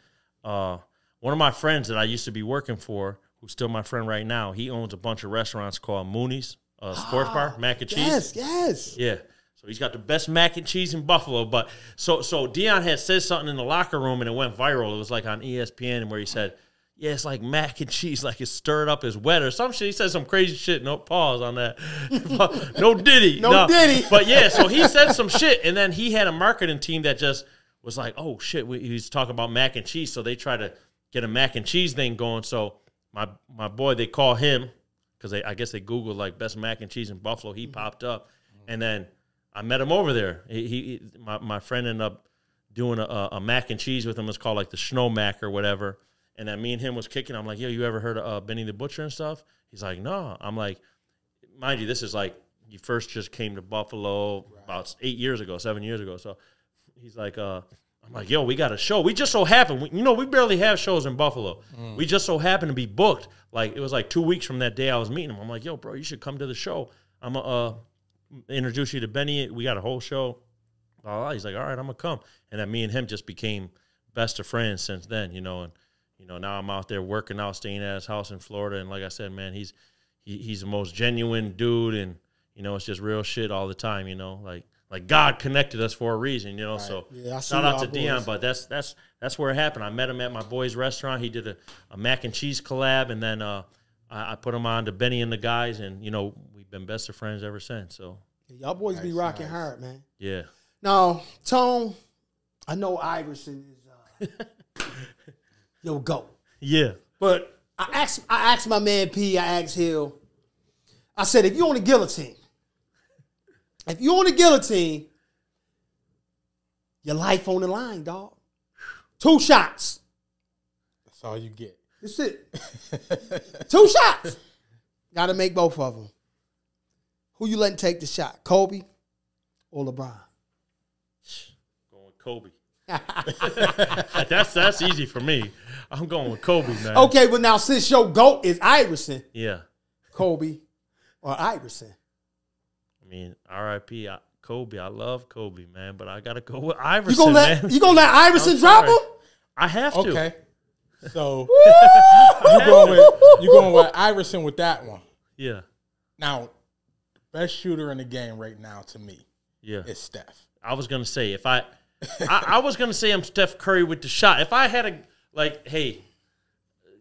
one of my friends that I used to be working for, who's still my friend right now. He owns a bunch of restaurants called Mooney's Sports Bar, mac and cheese. Yes. Yeah. So he's got the best mac and cheese in Buffalo. But so Dion had said something in the locker room and it went viral. It was like on ESPN where he said, yeah, it's like mac and cheese, like it's stirred up as wet or some shit. He said some crazy shit. No pause on that. No Diddy. No Diddy. But yeah, so he said some shit. And then he had a marketing team that just was like, oh shit, he's talking about mac and cheese. So they try to get a mac and cheese thing going. So my boy, they call him because I guess they Googled like best mac and cheese in Buffalo. He popped up. And then I met him over there. My friend ended up doing a mac and cheese with him. It's called like the Snow Mac or whatever. and then me and him was kicking. I'm like, yo, you ever heard of Benny the Butcher and stuff? He's like, no. I'm like, mind you, this is like, he first just came to Buffalo about 7 years ago. So he's like, I'm like, yo, we got a show. We just so happened, we barely have shows in Buffalo. We just so happened to be booked. Like, it was like 2 weeks from that day I was meeting him. I'm like, yo, bro, you should come to the show. I'm going to introduce you to Benny. We got a whole show. Blah, blah. He's like, all right, I'm going to come. And then me and him just became best of friends since then, and now I'm out there working out, staying at his house in Florida. And like I said, man, he's the most genuine dude, and it's just real shit all the time. Like God connected us for a reason. Right. So yeah, shout out to Dion, but that's where it happened. I met him at my boy's restaurant. He did a mac and cheese collab, and then I put him on to Benny and the guys, and we've been best of friends ever since. So y'all boys be rocking hard, man. Yeah. Now, Tone, I know Iverson is your GOAT. Yeah. But I asked my man P, I asked Hill, I said, if you're on the guillotine, your life on the line, dog. 2 shots. That's all you get. That's it. 2 shots. Got to make both of them. Who you letting take the shot, Kobe or LeBron? Going with Kobe. That's easy for me. I'm going with Kobe, man. Okay, but now since your GOAT is Iverson, yeah, Kobe or Iverson? I mean, R.I.P. Kobe. I love Kobe, man, but I gotta go with Iverson. You gonna let Iverson drop him? I have to. Okay. So you going with Iverson with that one? Yeah. Now, best shooter in the game right now to me, is Steph. I was gonna say I was gonna say I'm Steph Curry with the shot. If I had hey,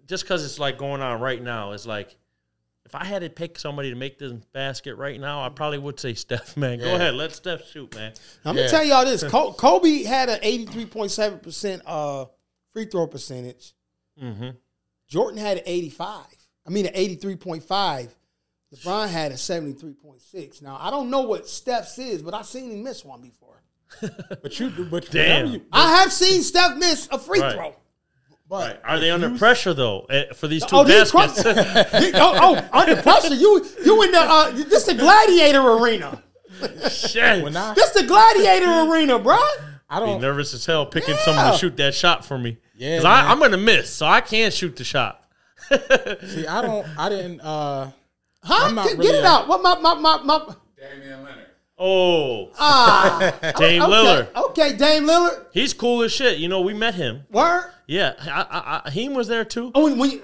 just because it's like going on right now, it's like if I had to pick somebody to make this basket right now, I probably would say Steph, man. Go ahead, let Steph shoot, man. I'm gonna tell y'all this: Kobe had an 83.7% free throw percentage. Mm-hmm. Jordan had an 83.5. LeBron had a 73.6. Now I don't know what Steph's is, but I've seen him miss one before. But damn, I have seen Steph miss a free throw. But are they under pressure though for these two baskets? Under pressure. You in the this the gladiator arena. Shit, This the gladiator arena, bro. I don't be nervous as hell picking someone to shoot that shot for me. Yeah, because I'm gonna miss, so I can't shoot the shot. See, I didn't. Huh? Get really it out. What my Damian Leonard. Oh, Dame Lillard. Okay, Dame Lillard. He's cool as shit. We met him. Word. Yeah, he was there too. Oh, we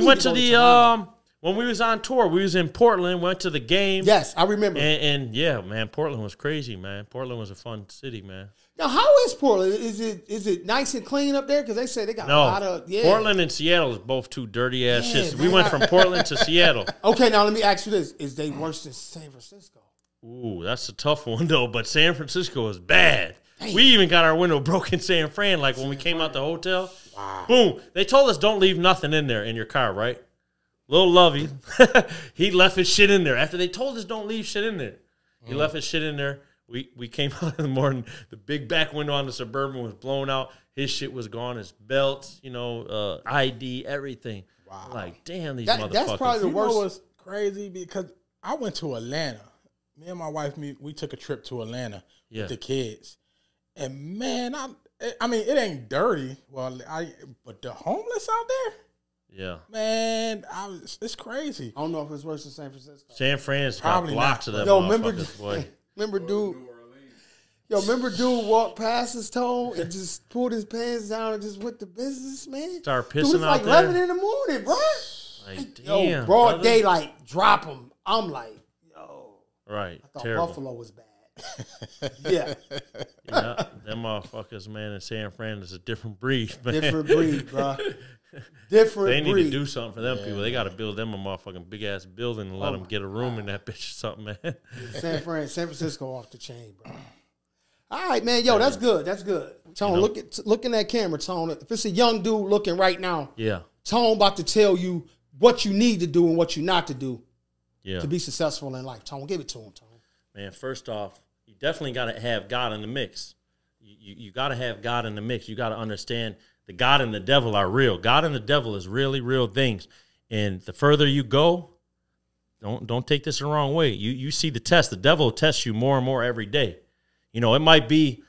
went to the when we was on tour. We was in Portland. Went to the game. Yes, I remember. And yeah, man, Portland was crazy, man. Portland was a fun city, man. Now, how is Portland? Is it nice and clean up there? Because they say they got a lot of Portland and Seattle is both two dirty ass shits. We went from Portland to Seattle. Okay, now let me ask you this: is they worse than San Francisco? Ooh, that's a tough one though. But San Francisco is bad. Damn. We even got our window broken in San Fran. Like when we came out the hotel. Wow. Boom. They told us don't leave nothing in there in your car, right? Little Lovey, he left his shit in there. After they told us don't leave shit in there, he left his shit in there. We came out in the morning. The big back window on the Suburban was blown out. His shit was gone. His belts, ID, everything. Wow. Like, damn, these motherfuckers. That's probably the worst. Was crazy because I went to Atlanta. Me and my wife, we took a trip to Atlanta with the kids. And, man, I mean, it ain't dirty. But the homeless out there? Yeah. Man, it's crazy. I don't know if it's worse than San Francisco. San Fran's got blocks of them motherfuckers, boy. Remember dude walked past his toe and just pulled his pants down and just went to business, man? Start pissing dude, out like there. 11 in the morning, bro. Like, damn, broad day, like, drop him. I'm like, yo. Right, I thought terrible. Buffalo was bad. Yeah, them motherfuckers, man, in San Fran is a different breed, man. Different breed, bro. Different They need breed. to do something for them people. They got to build them a motherfucking big-ass building and let them get a room in that bitch or something, man. San Francisco off the chain, bro. All right, man. Yo, that's good. That's good. Tone, look in that camera, Tone. If it's a young dude looking right now, Tone about to tell you what you need to do and what you not to do to be successful in life. Tone, give it to him, Tone. Man, first off, you definitely got to have God in the mix. You got to have God in the mix. You got to understand the God and the devil are real. God and the devil is really real things. And the further you go, don't take this the wrong way. You see the test. The devil will test you more and more every day. You know, it might be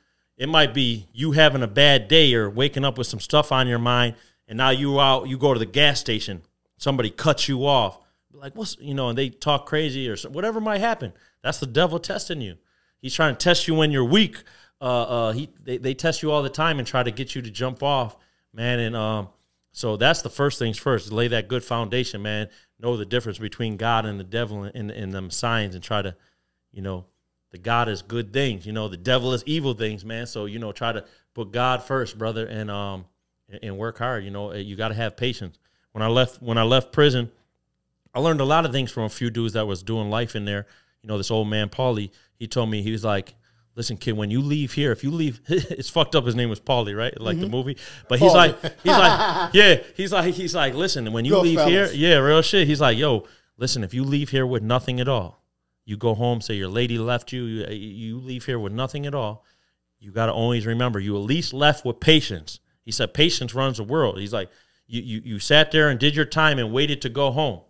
you having a bad day or waking up with some stuff on your mind, and now you go to the gas station, somebody cuts you off, like, what's, you know, and they talk crazy or whatever might happen. That's the devil testing you. He's trying to test you when you're weak. They test you all the time and try to get you to jump off, man. And so that's the first things first. Lay that good foundation, man. Know the difference between God and the devil and them signs, and try to, you know, the God is good things. You know, the devil is evil things, man. So, you know, try to put God first, brother, and work hard. You know, you got to have patience. When I left prison, I learned a lot of things from a few dudes that was doing life in there. You know, this old man, Paulie, he told me, he was like, listen, kid, when you leave here, if you leave, it's fucked up. His name was Paulie, right? Like the movie. But he's like, yeah, he's like, listen, when you leave here, yeah, real shit. He's like, yo, listen, if you leave here with nothing at all, you go home, say your lady left you, you leave here with nothing at all, you got to always remember, you at least left with patience. He said, patience runs the world. He's like, you sat there and did your time and waited to go home.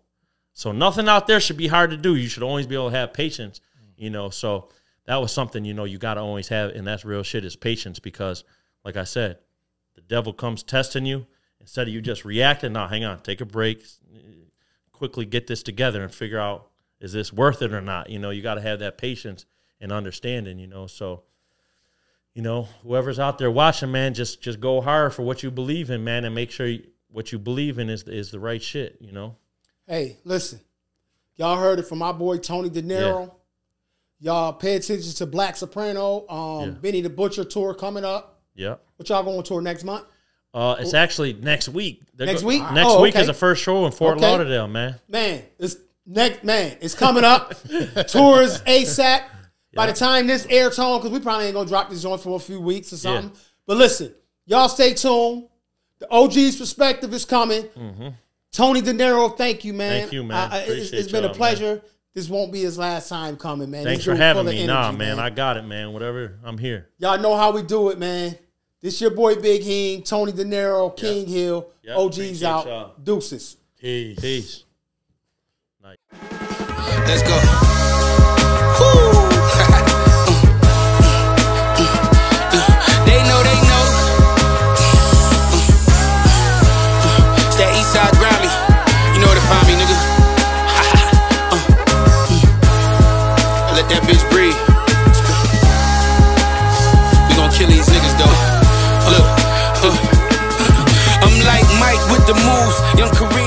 So nothing out there should be hard to do. You should always be able to have patience, you know. So that was something, you know, you got to always have, and that's real shit, is patience, because, like I said, the devil comes testing you. Instead of you just reacting, now, hang on, take a break, quickly get this together and figure out, is this worth it or not? You know, you got to have that patience and understanding, you know. So, you know, whoever's out there watching, man, just go hard for what you believe in, man, and make sure what you believe in is the right shit, you know. Hey, listen, y'all heard it from my boy Tony Deniro. Yeah. Y'all pay attention to Black Soprano, Benny the Butcher tour coming up. Yeah. What y'all going tour next month? It's actually next week. Next week? Next week is the first show in Fort Lauderdale, man. Man, it's coming up. Tour is ASAP. By the time this air tone, because we probably ain't going to drop this joint for a few weeks or something. Yeah. But listen, y'all stay tuned. The OG's perspective is coming. Mm-hmm. Tony Deniro, thank you, man. Thank you, man. It's been a pleasure. Man. This won't be his last time coming, man. Thanks for having me. Nah, man, I got it, man. Whatever, I'm here. Y'all know how we do it, man. This your boy Big Heen, Tony Deniro, King Hill. OG's out. Deuces. Peace. Nice. Let's go. Woo. They know. It's that Eastside Grammy. You know where to find me, nigga. Let that bitch breathe. We gon' kill these niggas though. Look, I'm like Mike with the moves, young Kareem.